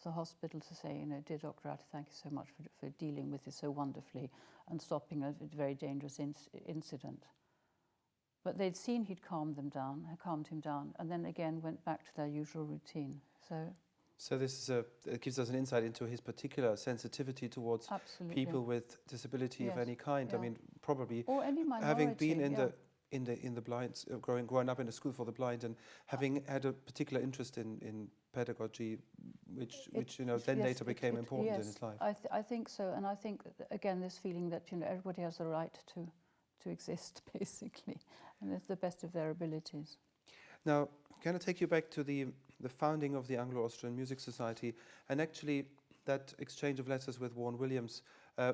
the hospital to say, "Dear Dr. Rauter, thank you so much for dealing with this so wonderfully and stopping a very dangerous incident." But they'd seen he'd calmed him down, and then again went back to their usual routine. So this is it gives us an insight into his particular sensitivity towards people with disability of any kind. Yeah. I mean, probably or any minority, having been in the blind, growing up in a school for the blind, and having had a particular interest in pedagogy, which then later became important in his life. I think so, and I think again this feeling that everybody has the right to exist, basically, and it's the best of their abilities. Now, can I take you back to the founding of the Anglo-Austrian Music Society, and actually that exchange of letters with Vaughan Williams,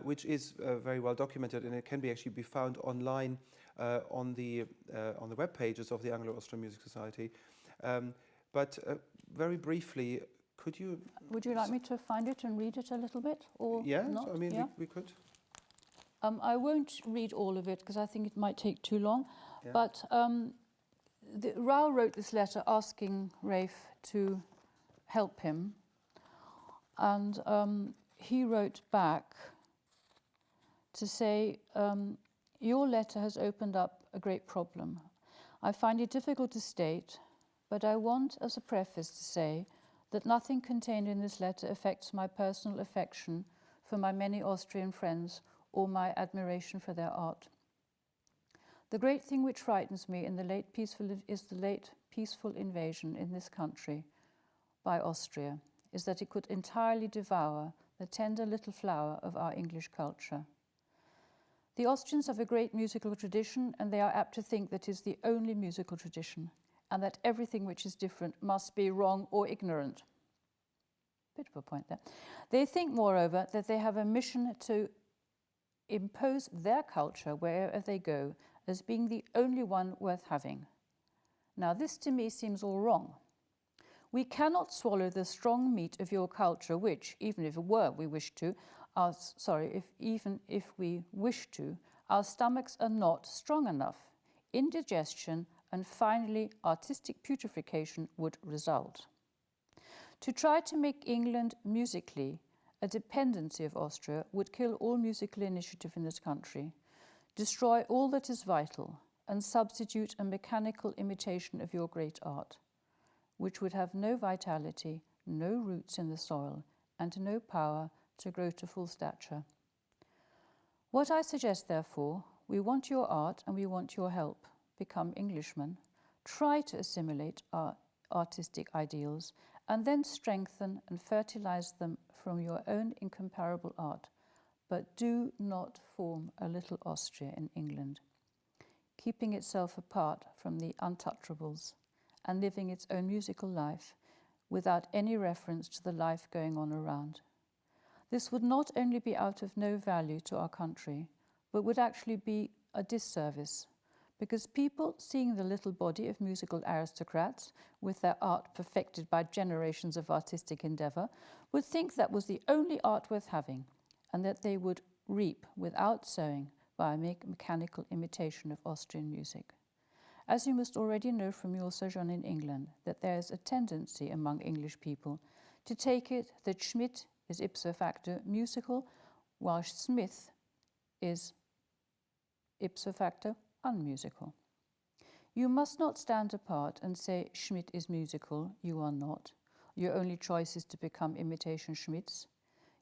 which is very well documented, and it can actually be found online on the web pages of the Anglo-Austrian Music Society. But very briefly, could you... Would you like me to find it and read it a little bit, or not? I mean, we could. I won't read all of it because I think it might take too long, but Rau wrote this letter asking Rafe to help him, and he wrote back to say, "Your letter has opened up a great problem. I find it difficult to state, but I want as a preface to say that nothing contained in this letter affects my personal affection for my many Austrian friends or my admiration for their art. The great thing which frightens me is the late peaceful invasion in this country by Austria, is that it could entirely devour the tender little flower of our English culture. The Austrians have a great musical tradition, and they are apt to think that it is the only musical tradition, and that everything which is different must be wrong or ignorant." Bit of a point there. They think, moreover, that they have a mission to impose their culture wherever they go as being the only one worth having. Now, this to me seems all wrong. We cannot swallow the strong meat of your culture, which, even if we wish to, our stomachs are not strong enough. Indigestion and finally artistic putrefaction would result. To try to make England musically a dependency of Austria would kill all musical initiative in this country, destroy all that is vital, and substitute a mechanical imitation of your great art, which would have no vitality, no roots in the soil, and no power to grow to full stature. What I suggest, therefore, we want your art and we want your help. Become Englishmen, try to assimilate our artistic ideals, and then strengthen and fertilize them from your own incomparable art. But do not form a little Austria in England, keeping itself apart from the untouchables and living its own musical life without any reference to the life going on around. This would not only be out of no value to our country, but would actually be a disservice, because people seeing the little body of musical aristocrats with their art perfected by generations of artistic endeavour would think that was the only art worth having, and that they would reap without sowing by a mechanical imitation of Austrian music. As you must already know from your sojourn in England, that there is a tendency among English people to take it that Schmidt is ipso facto musical, while Smith is ipso facto unmusical. You must not stand apart and say Schmidt is musical, you are not. Your only choice is to become imitation Schmidts.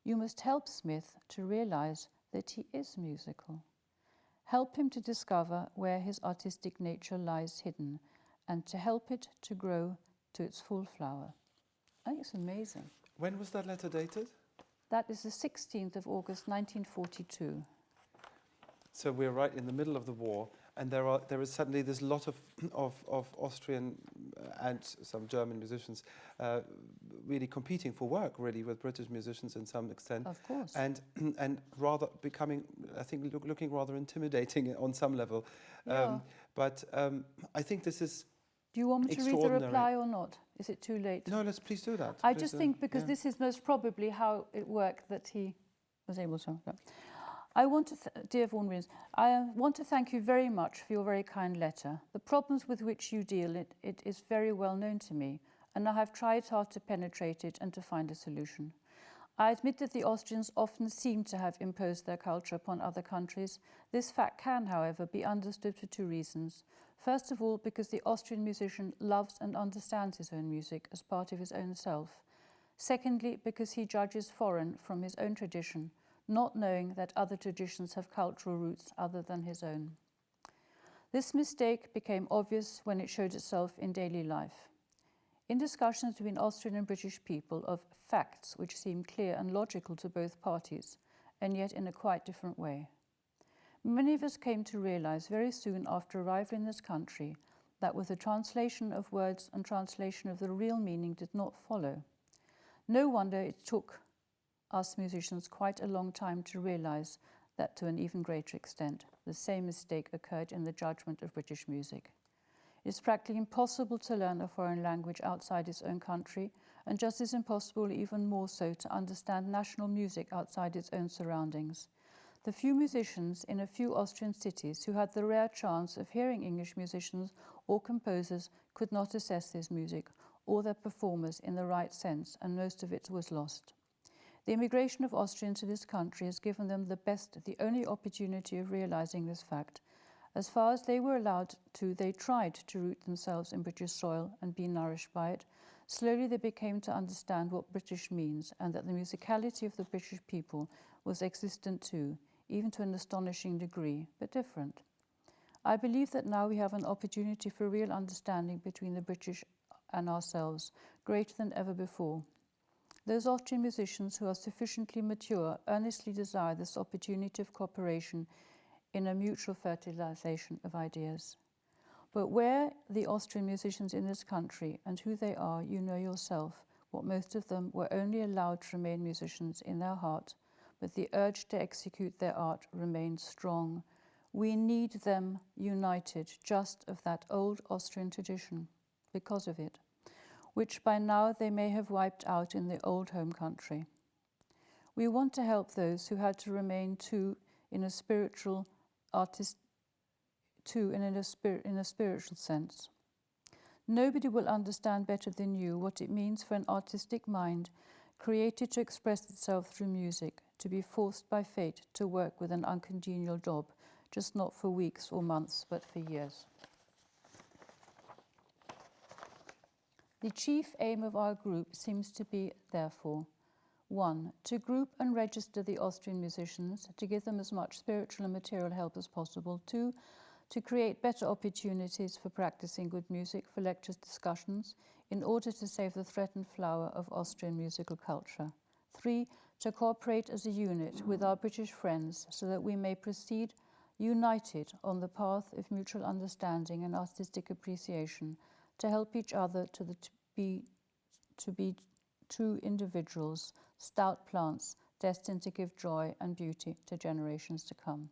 You must help Smith to realize that he is musical. Help him to discover where his artistic nature lies hidden, and to help it to grow to its full flower. I think it's amazing. When was that letter dated? That is the 16th of August 1942. So we're right in the middle of the war, and there is suddenly this lot of Austrian and some German musicians really competing for work, really, with British musicians in some extent. Of course. And rather becoming, I think, looking rather intimidating on some level. Yeah. But I think this is Do you want me to read the reply or not? Is it too late? No, please do that. I just think because this is most probably how it worked that he was able to. Yeah. I want to, dear Vaughan Williams, I want to thank you very much for your very kind letter. The problems with which you deal, it is very well known to me, and I have tried hard to penetrate it and to find a solution. I admit that the Austrians often seem to have imposed their culture upon other countries. This fact can, however, be understood for two reasons. First of all, because the Austrian musician loves and understands his own music as part of his own self. Secondly, because he judges foreign from his own tradition, not knowing that other traditions have cultural roots other than his own. This mistake became obvious when it showed itself in daily life. In discussions between Austrian and British people of facts which seem clear and logical to both parties, and yet in a quite different way. Many of us came to realize very soon after arrival in this country that with the translation of words and translation of the real meaning did not follow. No wonder it took us musicians quite a long time to realize that to an even greater extent, the same mistake occurred in the judgment of British music. It is practically impossible to learn a foreign language outside its own country, and just as impossible, even more so, to understand national music outside its own surroundings. The few musicians in a few Austrian cities who had the rare chance of hearing English musicians or composers could not assess this music or their performers in the right sense, and most of it was lost. The immigration of Austrians to this country has given them the only opportunity of realizing this fact. As far as they were allowed to, they tried to root themselves in British soil and be nourished by it. Slowly they became to understand what British means, and that the musicality of the British people was existent too, even to an astonishing degree, but different. I believe that now we have an opportunity for real understanding between the British and ourselves, greater than ever before. Those Austrian musicians who are sufficiently mature earnestly desire this opportunity of cooperation in a mutual fertilization of ideas. But where the Austrian musicians in this country and who they are, you know yourself, what most of them were only allowed to remain musicians in their heart, but the urge to execute their art remains strong. We need them united, just of that old Austrian tradition, because of it, which by now they may have wiped out in the old home country. We want to help those who had to remain in a spiritual sense. Nobody will understand better than you what it means for an artistic mind created to express itself through music, to be forced by fate to work with an uncongenial job, just not for weeks or months, but for years. The chief aim of our group seems to be, therefore, 1. To group and register the Austrian musicians, to give them as much spiritual and material help as possible. 2. To create better opportunities for practicing good music, for lectures, discussions, in order to save the threatened flower of Austrian musical culture. 3. To cooperate as a unit with our British friends so that we may proceed united on the path of mutual understanding and artistic appreciation, to help each other to be true individuals, stout plants destined to give joy and beauty to generations to come.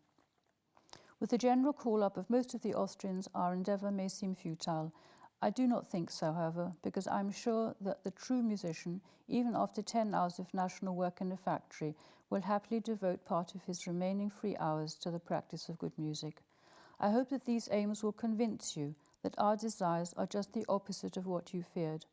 With the general call-up of most of the Austrians, our endeavour may seem futile. I do not think so, however, because I am sure that the true musician, even after 10 hours of national work in a factory, will happily devote part of his remaining free hours to the practice of good music. I hope that these aims will convince you that our desires are just the opposite of what you feared.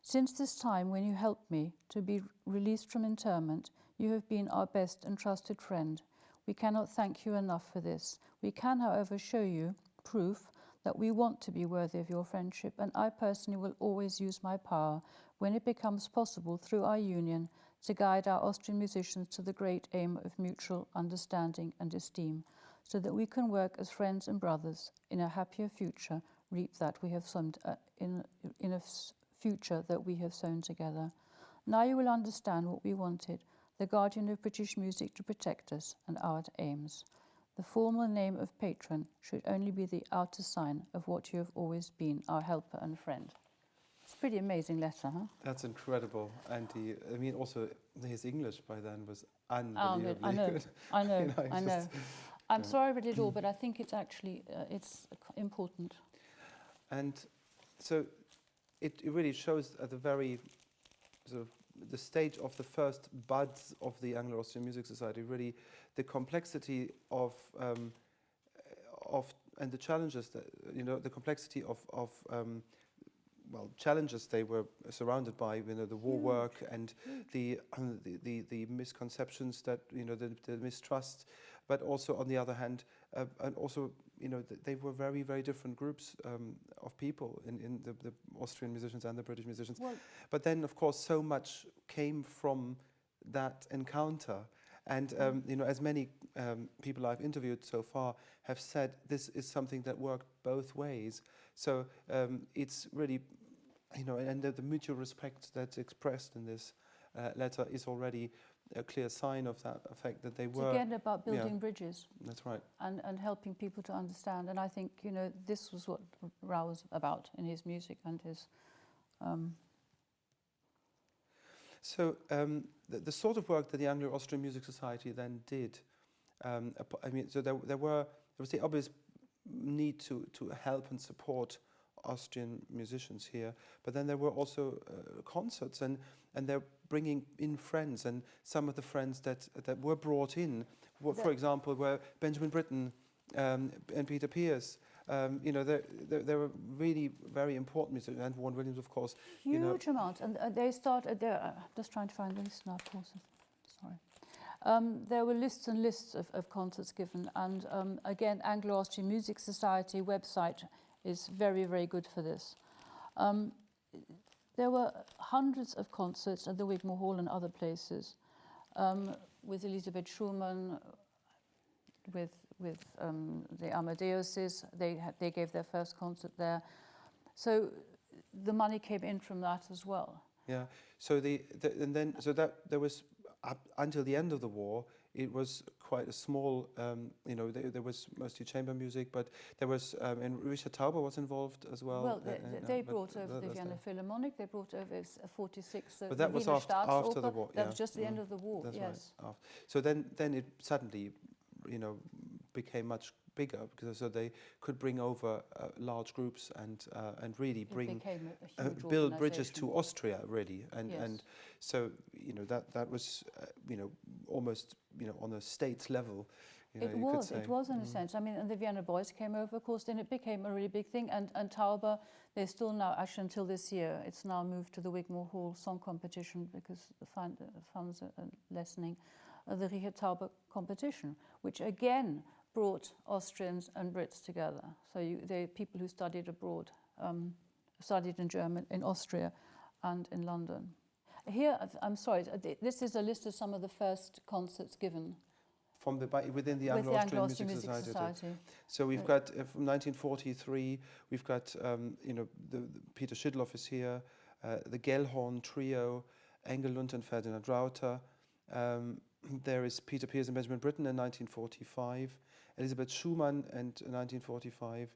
Since this time when you helped me to be released from internment, you have been our best and trusted friend. We cannot thank you enough for this. We can, however, show you proof that we want to be worthy of your friendship, and I personally will always use my power, when it becomes possible through our union, to guide our Austrian musicians to the great aim of mutual understanding and esteem, so that we can work as friends and brothers in a happier future, reap that we have sowed in a future that we have sown together. Now you will understand what we wanted, the guardian of British music to protect us and our aims. The formal name of patron should only be the outer sign of what you have always been, our helper and friend. It's a pretty amazing letter, huh? That's incredible. And I mean, also his English by then was unbelievably good. I know, You know, I know. just- I'm sorry I read it all, but I think it's actually, it's important. And so it really shows at the very sort of the stage of the first buds of the Anglo-Austrian Music Society, really the complexity of and the challenges that, you know, the complexity of well, challenges they were surrounded by, you know, the war work and the misconceptions that, you know, the mistrust, but also on the other hand, and also, you know, they were very, very different groups of people in the Austrian musicians and the British musicians. Well, but then, of course, so much came from that encounter. And, you know, as many people I've interviewed so far have said, this is something that worked both ways. So it's really, you know, and the mutual respect that's expressed in this letter is already a clear sign of that effect, that they were... It's again about building bridges. That's right. And helping people to understand. And I think, you know, this was what Rau was about in his music and his... So the sort of work that the Anglo-Austrian Music Society then did, I mean, so there was the obvious need to help and support Austrian musicians here, but then there were also concerts, and they're bringing in friends, and some of the friends that were brought in, for example, were Benjamin Britten and Peter Pierce. You know, they were really very important musicians, and Vaughan Williams, of course. Huge amounts, and they started. Just trying to find the list now, of course. Sorry. There were lists and lists of concerts given, and again, Anglo-Austrian Music Society website is very, very good for this. There were hundreds of concerts at the Wigmore Hall and other places, with Elisabeth Schumann, with the Amadeuses. They gave their first concert there. So the money came in from that as well. Yeah. So there was up until the end of the war, it was quite a small. You know, there was mostly chamber music, but there was and Richard Tauber was involved as well. Well, they brought over the Vienna Philharmonic. They brought over 46. But that was after the war. That was just the end of the war. That's yes. Right. So then it suddenly, you know, became much bigger, because so they could bring over large groups and really build bridges to Austria, really, and so, you know, that was you know, almost, you know, on a state level. You know, It was in a sense. I mean, and the Vienna Boys came over, of course. Then it became a really big thing. And Tauber, they're still now, actually until this year, it's now moved to the Wigmore Hall Song Competition, because the funds are lessening. The Richard Tauber competition, which again brought Austrians and Brits together. So the people who studied abroad, studied in Austria and in London. Here, I'm sorry, this is a list of some of the first concerts given. Within the Anglo-Austrian Music Society. So we've got from 1943, we've got you know, the Peter Schidloff is here, the Gellhorn Trio, Engel Lund and Ferdinand Rauter. There is Peter Pierce and Benjamin Britten in 1945, Elisabeth Schumann in 1945,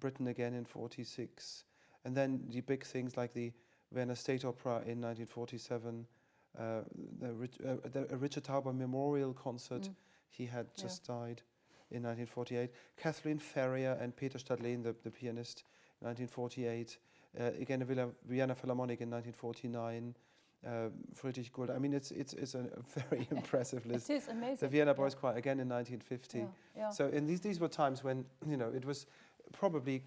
Britten again in 46, and then the big things like the Vienna State Opera in 1947, the Richard Tauber Memorial Concert. He had just died in 1948. Kathleen Ferrier and Peter Stadlen, the pianist, 1948. Again, the Vienna Philharmonic in 1949. Friedrich Gold. I mean, it's a very impressive list. It is amazing. The Vienna Boys Choir again in 1950. So in these were times when, you know, it was probably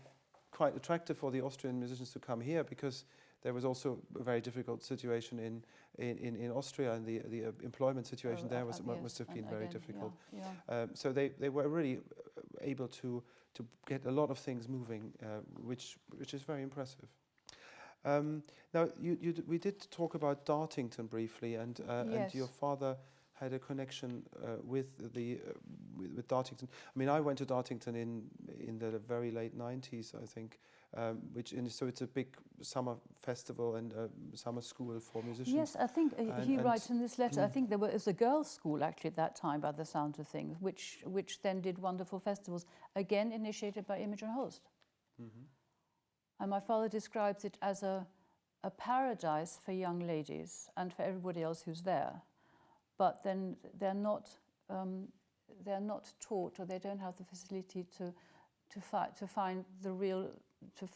quite attractive for the Austrian musicians to come here, because there was also a very difficult situation in Austria, and the employment situation there must have been very difficult. So they were really able to get a lot of things moving, which is very impressive. Now, we did talk about Dartington briefly, and your father had a connection with Dartington. I mean, I went to Dartington in the very late 90s, I think, so it's a big summer festival and summer school for musicians. Yes, I think he writes in this letter, I think there was a girls' school actually at that time, by the sound of things, which then did wonderful festivals, again initiated by Imogen Holst. And my father describes it as a paradise for young ladies and for everybody else who's there, but then they're not taught, or they don't have the facility to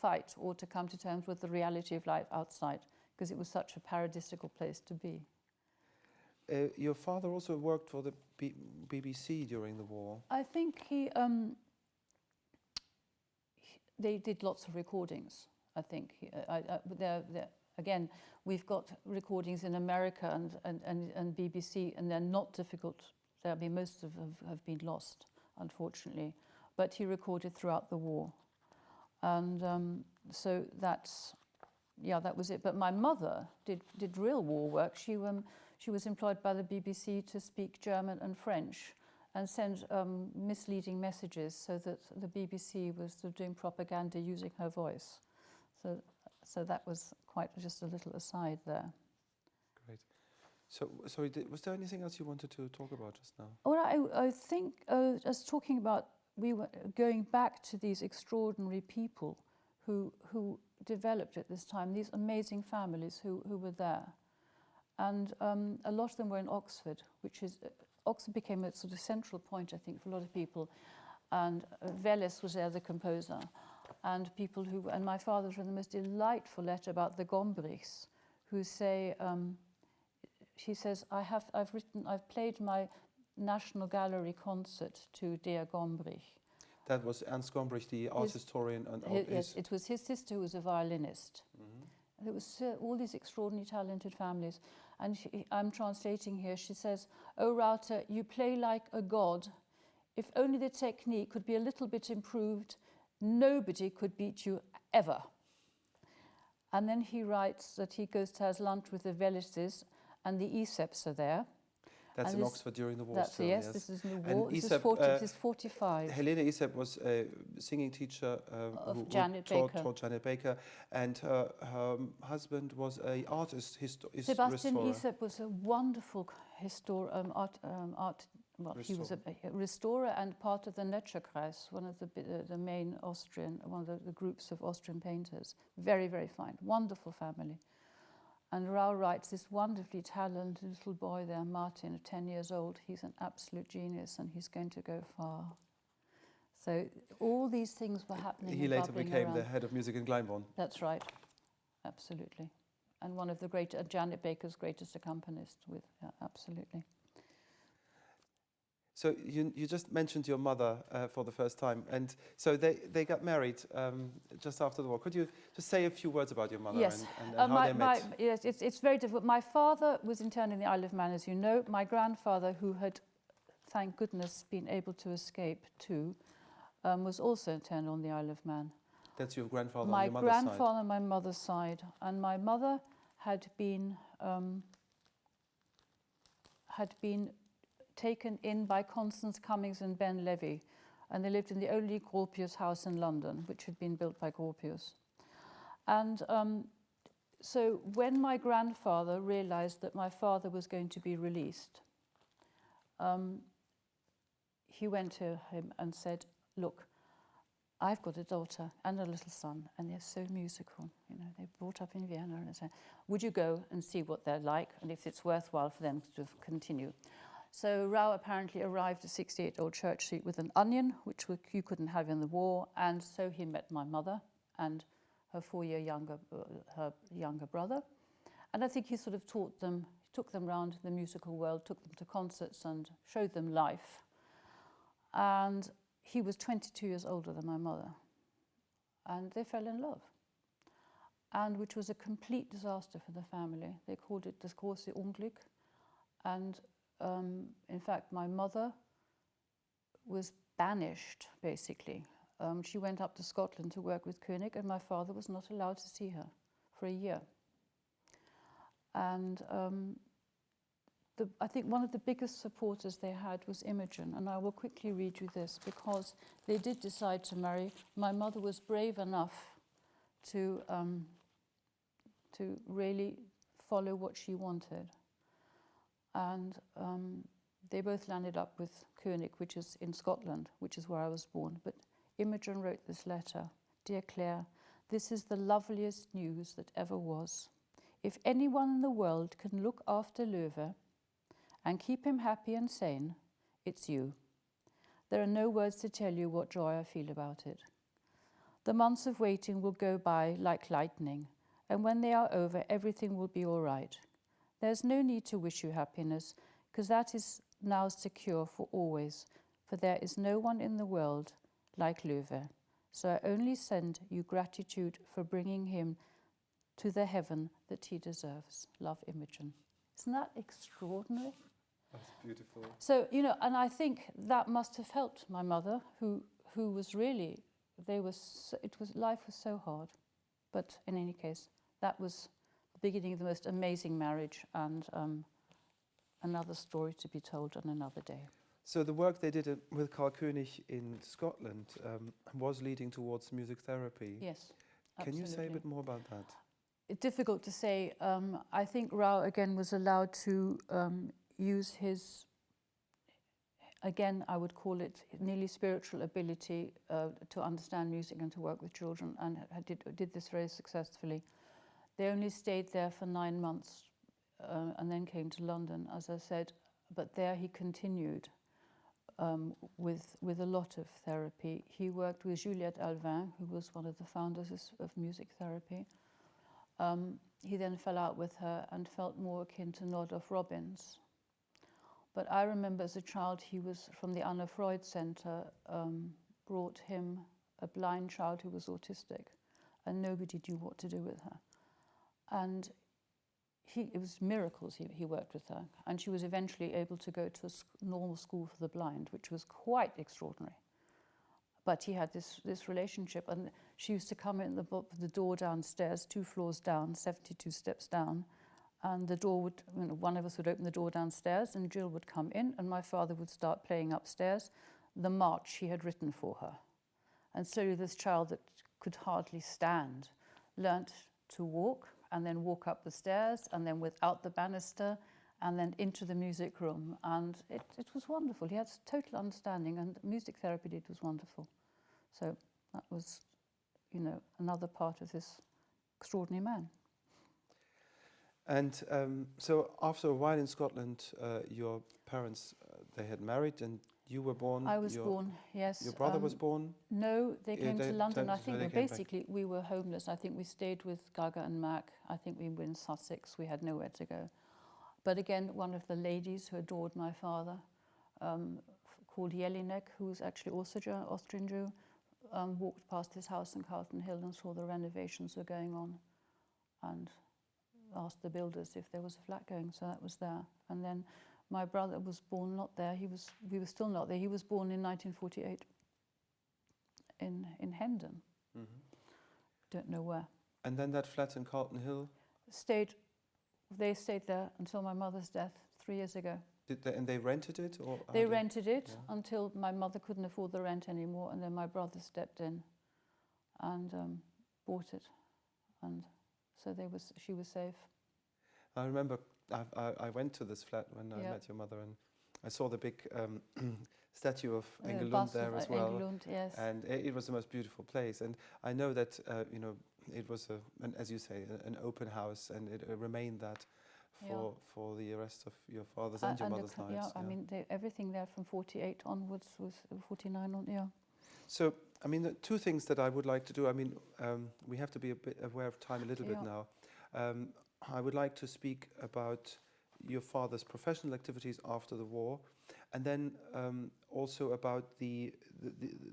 fight or to come to terms with the reality of life outside, because it was such a paradisical place to be. Your father also worked for the BBC during the war. I think they did lots of recordings. I think again, we've got recordings in America and BBC, and they're not difficult. I mean, most of them have been lost, unfortunately. But he recorded throughout the war, and so that was it. But my mother did real war work. She was employed by the BBC to speak German and French, and send misleading messages, so that the BBC was sort of doing propaganda using her voice. So that was quite just a little aside there. Great. So, sorry, was there anything else you wanted to talk about just now? Well, I think I was talking about, we were going back to these extraordinary people who developed at this time, these amazing families who were there. And a lot of them were in Oxford, Oxford became a sort of central point, I think, for a lot of people. And Wellesz was there, the composer. And my father wrote the most delightful letter about the Gombrichs, who say, he says, I've played my National Gallery concert to dear Gombrich. That was Ernst Gombrich, the art historian. Yes, it was his sister who was a violinist. Mm-hmm. There was all these extraordinary talented families. And I'm translating here, she says, "Oh, Rauter, you play like a god. If only the technique could be a little bit improved, nobody could beat you ever." And then he writes that he goes to have lunch with the Welleszes, and the Isepps are there. That's in Oxford during the war. Yes, this is in the war. This is 45. Helene Isepp was a singing teacher who taught Janet Baker, and her husband was an artist, Sebastian restorer. Isepp was a wonderful he was a restorer and part of the Netzscherkreis, one of the main one of the groups of Austrian painters. Very, very fine, wonderful family. And Rau writes, this wonderfully talented little boy there, Martin, 10 years old, he's an absolute genius and he's going to go far. So all these things were happening. He later became the head of music in Glyndebourne. That's right, absolutely. And one of the Janet Baker's greatest accompanists absolutely. So you just mentioned your mother for the first time, and so they got married just after the war. Could you just say a few words about your mother? Yes. and how they met? Yes, it's very difficult. My father was interned in the Isle of Man, as you know. My grandfather, who had, thank goodness, been able to escape too, was also interned on the Isle of Man. That's your grandfather on your mother's side? My grandfather on my mother's side. And my mother had been taken in by Constance Cummings and Ben Levy, and they lived in the only Gropius house in London, which had been built by Gropius. And so when my grandfather realized that my father was going to be released, he went to him and said, "Look, I've got a daughter and a little son, and they're so musical. You know, they're brought up in Vienna, and so would you go and see what they're like, and if it's worthwhile for them to continue?" So Rau apparently arrived at 68 Old Church Street with an onion, which you couldn't have in the war, and so he met my mother and her 4-year younger brother. And I think he sort of taught them, took them around the musical world, took them to concerts and showed them life. And he was 22 years older than my mother. And they fell in love, and which was a complete disaster for the family. They called it das große Unglück. And in fact, my mother was banished, basically. She went up to Scotland to work with König, and my father was not allowed to see her for a year. And I think one of the biggest supporters they had was Imogen, and I will quickly read you this, because they did decide to marry. My mother was brave enough to really follow what she wanted. And they both landed up with König, which is in Scotland, which is where I was born. But Imogen wrote this letter: "Dear Claire, this is the loveliest news that ever was. If anyone in the world can look after Löwe and keep him happy and sane, it's you. There are no words to tell you what joy I feel about it. The months of waiting will go by like lightning, and when they are over, everything will be all right. There's no need to wish you happiness, because that is now secure for always, for there is no one in the world like Löwe. So I only send you gratitude for bringing him to the heaven that he deserves. Love, Imogen." Isn't that extraordinary? That's beautiful. So, you know, and I think that must have helped my mother, who was really, life was so hard. But in any case, that was the beginning of the most amazing marriage, and another story to be told on another day. So the work they did with Carl König in Scotland was leading towards music therapy. Yes, Can absolutely. you say a bit more about that? It's difficult to say. I think Rau again was allowed to use his, again, I would call it nearly spiritual ability to understand music and to work with children, and did this very successfully. They only stayed there for 9 months and then came to London, as I said, but there he continued with a lot of therapy. He worked with Juliette Alvin, who was one of the founders of music therapy. He then fell out with her and felt more akin to Nordhoff Robbins. But I remember as a child, he was from the Anna Freud Center, brought him a blind child who was autistic, and nobody knew what to do with her. And it was miracles he worked with her, and she was eventually able to go to a normal school for the blind, which was quite extraordinary. But he had this relationship, and she used to come in the door downstairs, 2 floors down, 72 steps down, and the door would, one of us would open the door downstairs, and Jill would come in, and my father would start playing upstairs the march he had written for her. And slowly this child that could hardly stand learnt to walk, and then walk up the stairs, and then without the banister, and then into the music room. And it was wonderful. He had total understanding, and music therapy did was wonderful. So that was, another part of this extraordinary man. And so after a while in Scotland, your parents, they had married, and you were born. I was born, yes. Your brother was born? No, they came to London. I think basically we were homeless. I think we stayed with Gaga and Mac. I think we were in Sussex. We had nowhere to go. But again, one of the ladies who adored my father, called Jelinek, who was actually also an Austrian Jew, walked past his house in Carlton Hill and saw the renovations were going on, and asked the builders if there was a flat going. So that was there. And then my brother was born not there. We were still not there. He was born in 1948 in Hendon. Mm-hmm. Don't know where. And then that flat in Carlton Hill? They stayed there until my mother's death 3 years ago. And they rented it? Or they rented it until my mother couldn't afford the rent anymore, and then my brother stepped in and bought it. And so she was safe. I remember I went to this flat when I met your mother, and I saw the big statue of Engel Lund there as well. Engel Lund, yes. And it was the most beautiful place. And I know that it was as you say, an open house, and it remained that for the rest of your father's and your mother's lives. Yeah, I mean everything there from 48 onwards was 49 on. Yeah. So I mean, the 2 things that I would like to do. I mean, we have to be a bit aware of time a little bit now. I would like to speak about your father's professional activities after the war, and then also about the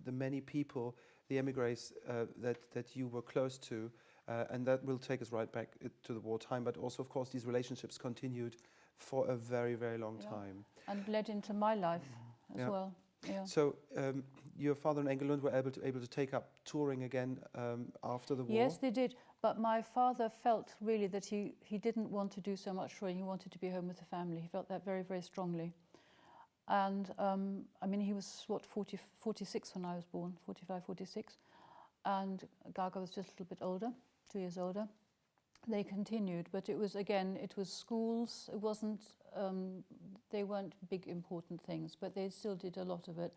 many people, the émigrés that you were close to, and that will take us right back to the wartime. But also, of course, these relationships continued for a very, very long time, and led into my life as well. Yeah. So your father and Engel Lund were able to take up touring again after the war? Yes, they did. But my father felt really that he didn't want to do so much touring. He wanted to be home with the family. He felt that very, very strongly. And I mean, he was, 46 when I was born, 45, 46. and Gaga was just a little bit older, 2 years older. They continued, but it was, again, it was schools. It wasn't, they weren't big important things, but they still did a lot of it.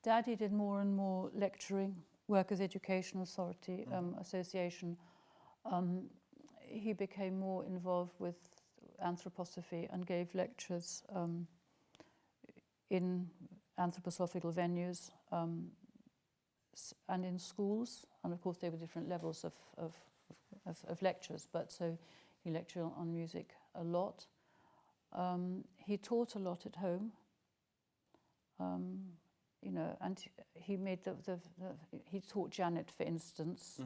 Daddy did more and more lecturing, Workers' Education Authority Association. He became more involved with anthroposophy and gave lectures in anthroposophical venues and in schools. And of course, there were different levels of lectures, but so he lectured on music a lot. He taught a lot at home, you know, and he made he taught Janet, for instance,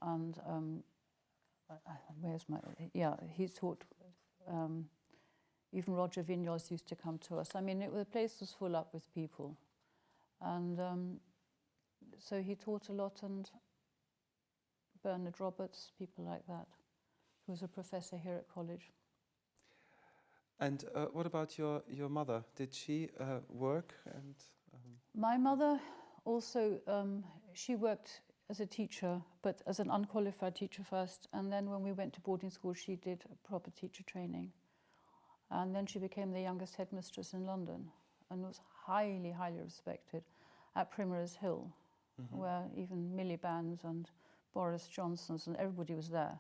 and where's my, yeah, he taught, even Roger Vignoles used to come to us. I mean, the place was full up with people. And so he taught a lot, and Bernard Roberts, people like that, who was a professor here at college. And what about your mother? Did she work? And my mother also, she worked as a teacher, but as an unqualified teacher first. And then when we went to boarding school, she did proper teacher training. And then she became the youngest headmistress in London and was highly, highly respected at Primrose Hill, where even Miliband's and Boris Johnson's and everybody was there.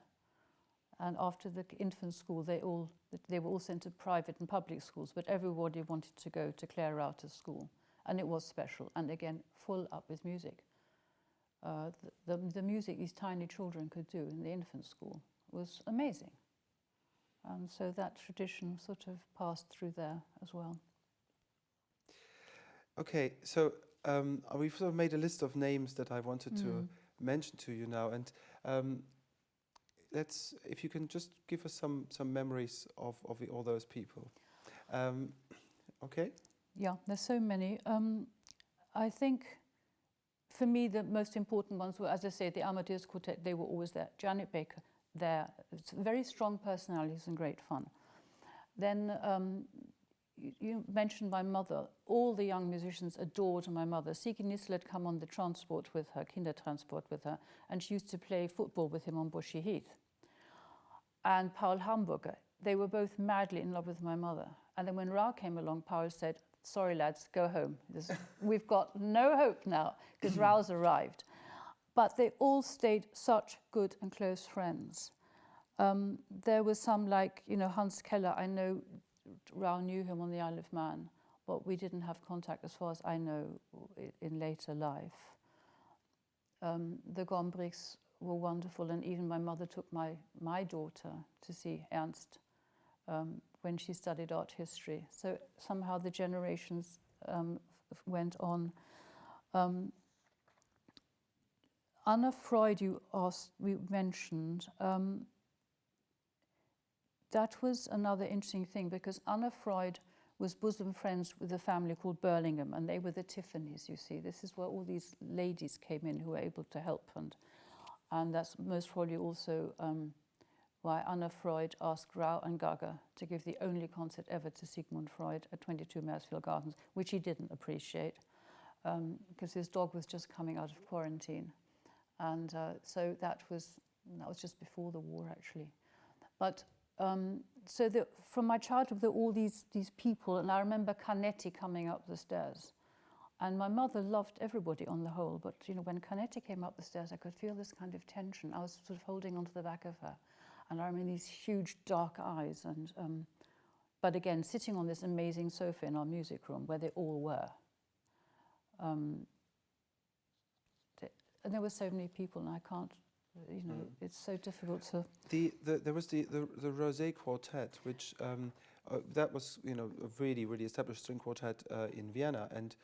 And after the infant school, they were all sent to private and public schools, but everybody wanted to go to Claire Rauter's school. And it was special, and again, full up with music. The music these tiny children could do in the infant school was amazing. And so that tradition sort of passed through there as well. Okay, so we've sort of made a list of names that I wanted to mention to you now, and if you can just give us some memories of all those people. Okay? Yeah, there's so many. I think for me the most important ones were, as I say, the Amadeus Quartet. They were always there. Janet Baker, there. It's very strong personalities and great fun. Then you mentioned my mother. All the young musicians adored my mother. Sigi Nissel had come on the transport with her, Kindertransport with her, and she used to play football with him on Bushey Heath. And Paul Hamburger, they were both madly in love with my mother. And then when Ra came along, Paul said, "Sorry lads, go home. We've got no hope now," because Ra's arrived. But they all stayed such good and close friends. There was some like, you know, Hans Keller. I know Ra knew him on the Isle of Man, but we didn't have contact as far as I know in later life. The Gombrichs were wonderful, and even my mother took my daughter to see Ernst when she studied art history. So somehow the generations went on. Anna Freud, we mentioned. That was another interesting thing, because Anna Freud was bosom friends with a family called Burlingham, and they were the Tiffanys, you see. This is where all these ladies came in who were able to help, and that's most probably also why Anna Freud asked Rau and Gaga to give the only concert ever to Sigmund Freud at 22 Maresfield Gardens, which he didn't appreciate, because his dog was just coming out of quarantine. And so that was just before the war, actually. But so from my childhood, there were all these people, and I remember Canetti coming up the stairs. And my mother loved everybody on the whole, but you know, when Canetti came up the stairs, I could feel this kind of tension. I was sort of holding onto the back of her, and I remember these huge dark eyes. And but again, sitting on this amazing sofa in our music room where they all were. And there were so many people, and I can't. You know, it's so difficult to. There was the Rosé Quartet, which that was, you know, a really, really established string quartet in Vienna, and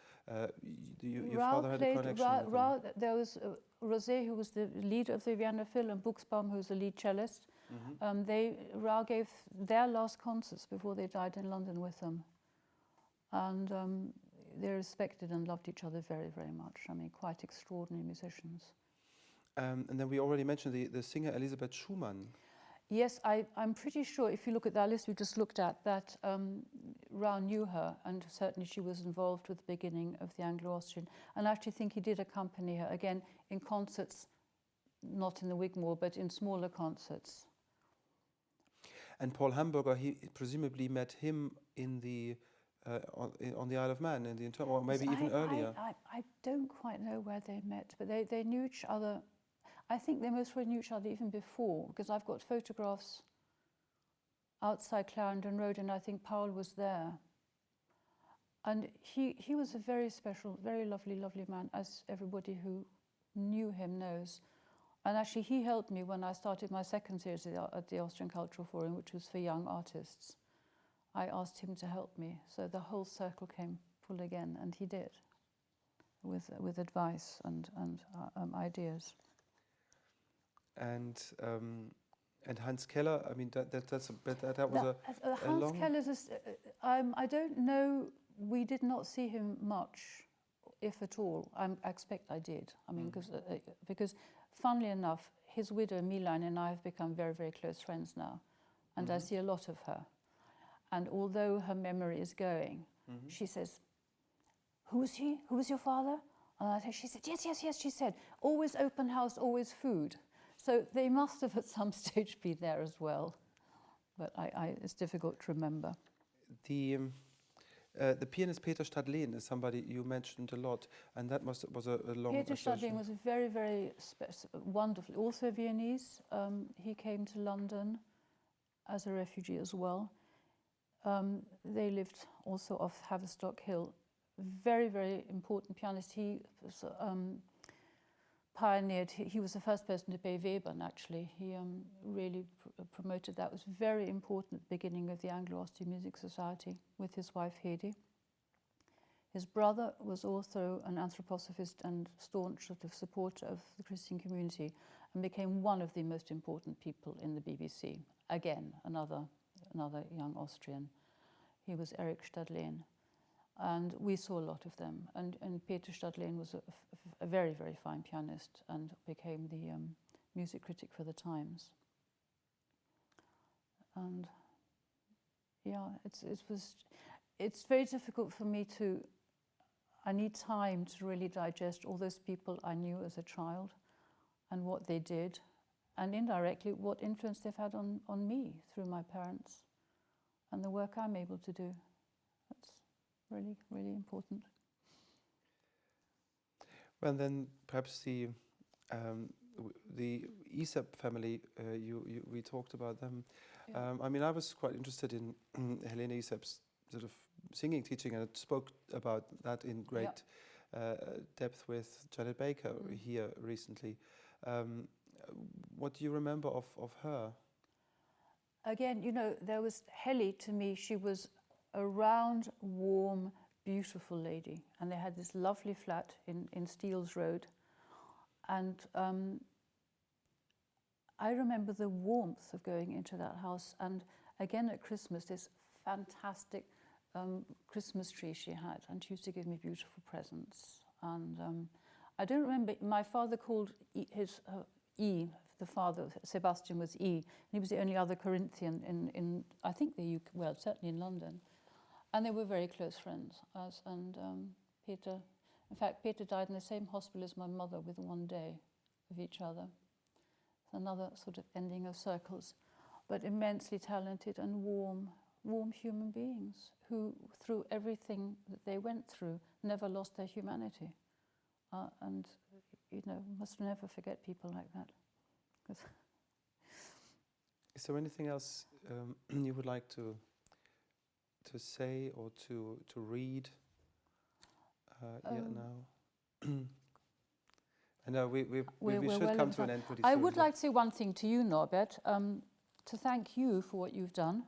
your father had a connection with them. There was Rosé, who was the leader of the Vienna Phil, and Buxbaum, who was the lead cellist. Rau gave their last concerts before they died in London with them, and they respected and loved each other very, very much. I mean, quite extraordinary musicians. And then we already mentioned the singer Elisabeth Schumann. Yes, I'm pretty sure if you look at that list we just looked at, that Rau knew her, and certainly she was involved with the beginning of the Anglo-Austrian. And I actually think he did accompany her, again, in concerts not in the Wigmore, but in smaller concerts. And Paul Hamburger, he presumably met him in the on the Isle of Man in the Internment, or maybe even earlier. I don't quite know where they met, but they knew each other. I think they most probably knew each other even before, because I've got photographs outside Clarendon Road, and I think Paul was there. And he was a very special, very lovely man, as everybody who knew him knows. And actually, he helped me when I started my second series at the Austrian Cultural Forum, which was for young artists. I asked him to help me, so the whole circle came full again, and he did, with advice and ideas. And Hans Keller, I mean, that was a Hans long... Keller's. I don't know. We did not see him much, if at all. I expect I did. I mean, because funnily enough, his widow Milan and I have become very, very close friends now, and I see a lot of her. And although her memory is going, she says, "Who was he? Who was your father?" And she said, "Yes." She said, "Always open house, always food." So they must have at some stage been there as well, but it's difficult to remember. The pianist Peter Stadlen is somebody you mentioned a lot, and that was a long... Peter Stadlen was very, very wonderful. Also Viennese. He came to London as a refugee as well. They lived also off Haverstock Hill. Very, very important pianist. He was, pioneered. He was the first person to play Webern, actually. He really promoted that. It was very important at the beginning of the Anglo-Austrian Music Society with his wife Hedi. His brother was also an anthroposophist and staunch sort of supporter of the Christian community, and became one of the most important people in the BBC. Again, another young Austrian. He was Erich Stadlen. And we saw a lot of them. And Peter Stadlen was a very, very fine pianist and became the music critic for the Times. And yeah, it's very difficult for me to... I need time to really digest all those people I knew as a child and what they did, and indirectly what influence they've had on me through my parents and the work I'm able to do. That's really, really important. Well, then perhaps the Isepp family, we talked about them. Yeah. I mean, I was quite interested in Helene Isepp's sort of singing teaching, and I spoke about that in great depth with Janet Baker here recently. What do you remember of her? Again, you know, there was Helly, to me, she was a round, warm, beautiful lady. And they had this lovely flat in Steeles Road. And I remember the warmth of going into that house. And again at Christmas, this fantastic Christmas tree she had. And she used to give me beautiful presents. And I don't remember, my father called E, the father, Sebastian, was E. And he was the only other Corinthian in I think the UK, well, certainly in London. And they were very close friends. Peter, in fact, Peter died in the same hospital as my mother within one day of each other. Another sort of ending of circles. But immensely talented and warm human beings who, through everything that they went through, never lost their humanity. And, you know, must never forget people like that. Is there anything else you would like to say or to read now? I know we should come to an end pretty soon. I would like to say one thing to you, Norbert, to thank you for what you've done,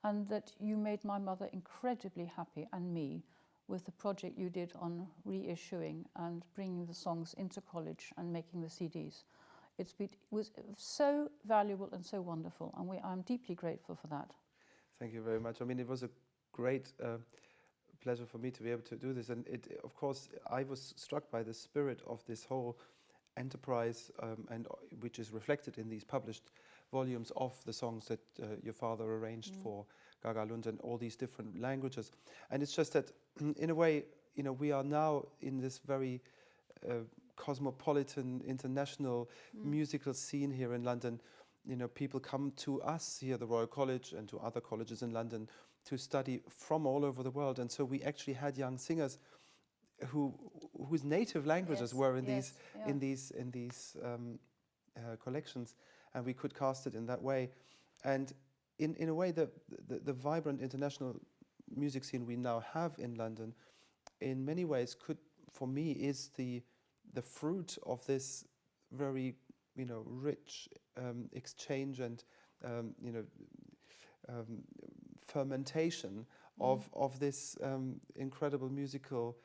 and that you made my mother incredibly happy, and me, with the project you did on reissuing and bringing the songs into college and making the CDs. It was so valuable and so wonderful, and I'm deeply grateful for that. Thank you very much. I mean, it was a great pleasure for me to be able to do this, and of course, I was struck by the spirit of this whole enterprise, and which is reflected in these published volumes of the songs that your father arranged for Engel Lund and all these different languages. And it's just that, in a way, you know, we are now in this very cosmopolitan, international musical scene here in London. You know, people come to us here at the Royal College and to other colleges in London to study from all over the world. And so we actually had young singers whose native languages were in these collections, and we could cast it in that way. And in a way, the vibrant international music scene we now have in London, in many ways, for me, is the fruit of this very, you know, rich exchange and fermentation of this incredible musical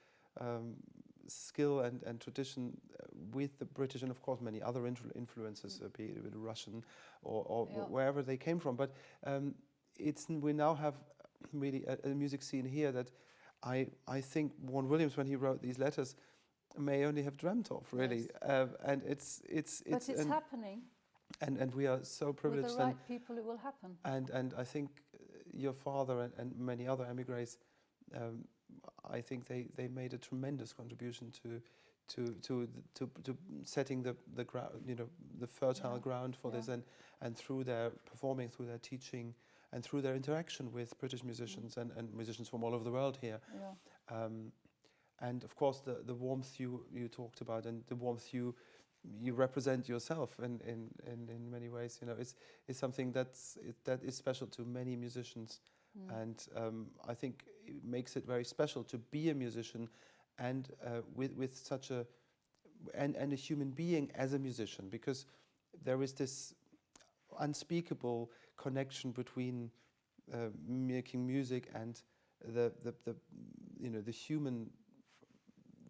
skill and tradition with the British, and of course many other influences, be it Russian or wherever they came from. But we now have really a music scene here that I think Vaughan Williams, when he wrote these letters, may only have dreamt of, really. Yes. And it's happening. And we are so privileged. With the right people, it will happen. And I think your father and many other émigrés, I think they made a tremendous contribution to setting the ground, you know, the fertile ground for this, and through their performing, through their teaching, and through their interaction with British musicians and musicians from all over the world here. Yeah. And of course the warmth you talked about, and the warmth you represent yourself in many ways, you know, is something that is special to many musicians. And I think it makes it very special to be a musician and with such a human being as a musician, because there is this unspeakable connection between making music and the human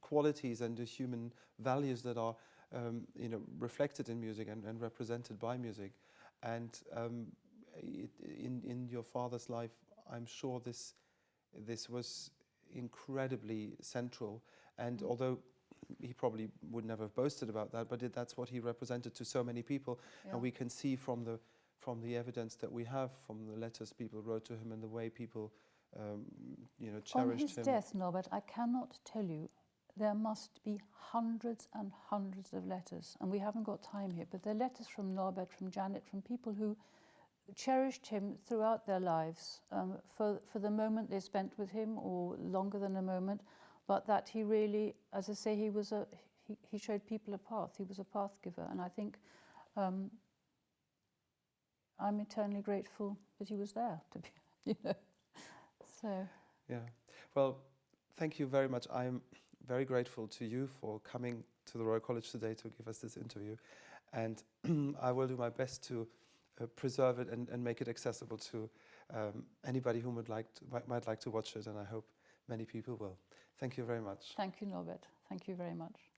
qualities and the human values that are reflected in music and represented by music. And in your father's life, I'm sure this was incredibly central. And although he probably would never have boasted about that, but that's what he represented to so many people. Yeah. And we can see from the evidence that we have, from the letters people wrote to him and the way people cherished him. On his death, Norbert, I cannot tell you, there must be hundreds and hundreds of letters, and we haven't got time here, but they're letters from Norbert, from Janet, from people who cherished him throughout their lives, for the moment they spent with him, or longer than a moment, but that he really, as I say, he showed people a path. He was a path giver, and I think I'm eternally grateful that he was there, to be, you know. So. Yeah. Well, thank you very much. I'm very grateful to you for coming to the Royal College today to give us this interview, and I will do my best to preserve it and make it accessible to anybody who might like to watch it, and I hope many people will. Thank you very much. Thank you, Norbert. Thank you very much.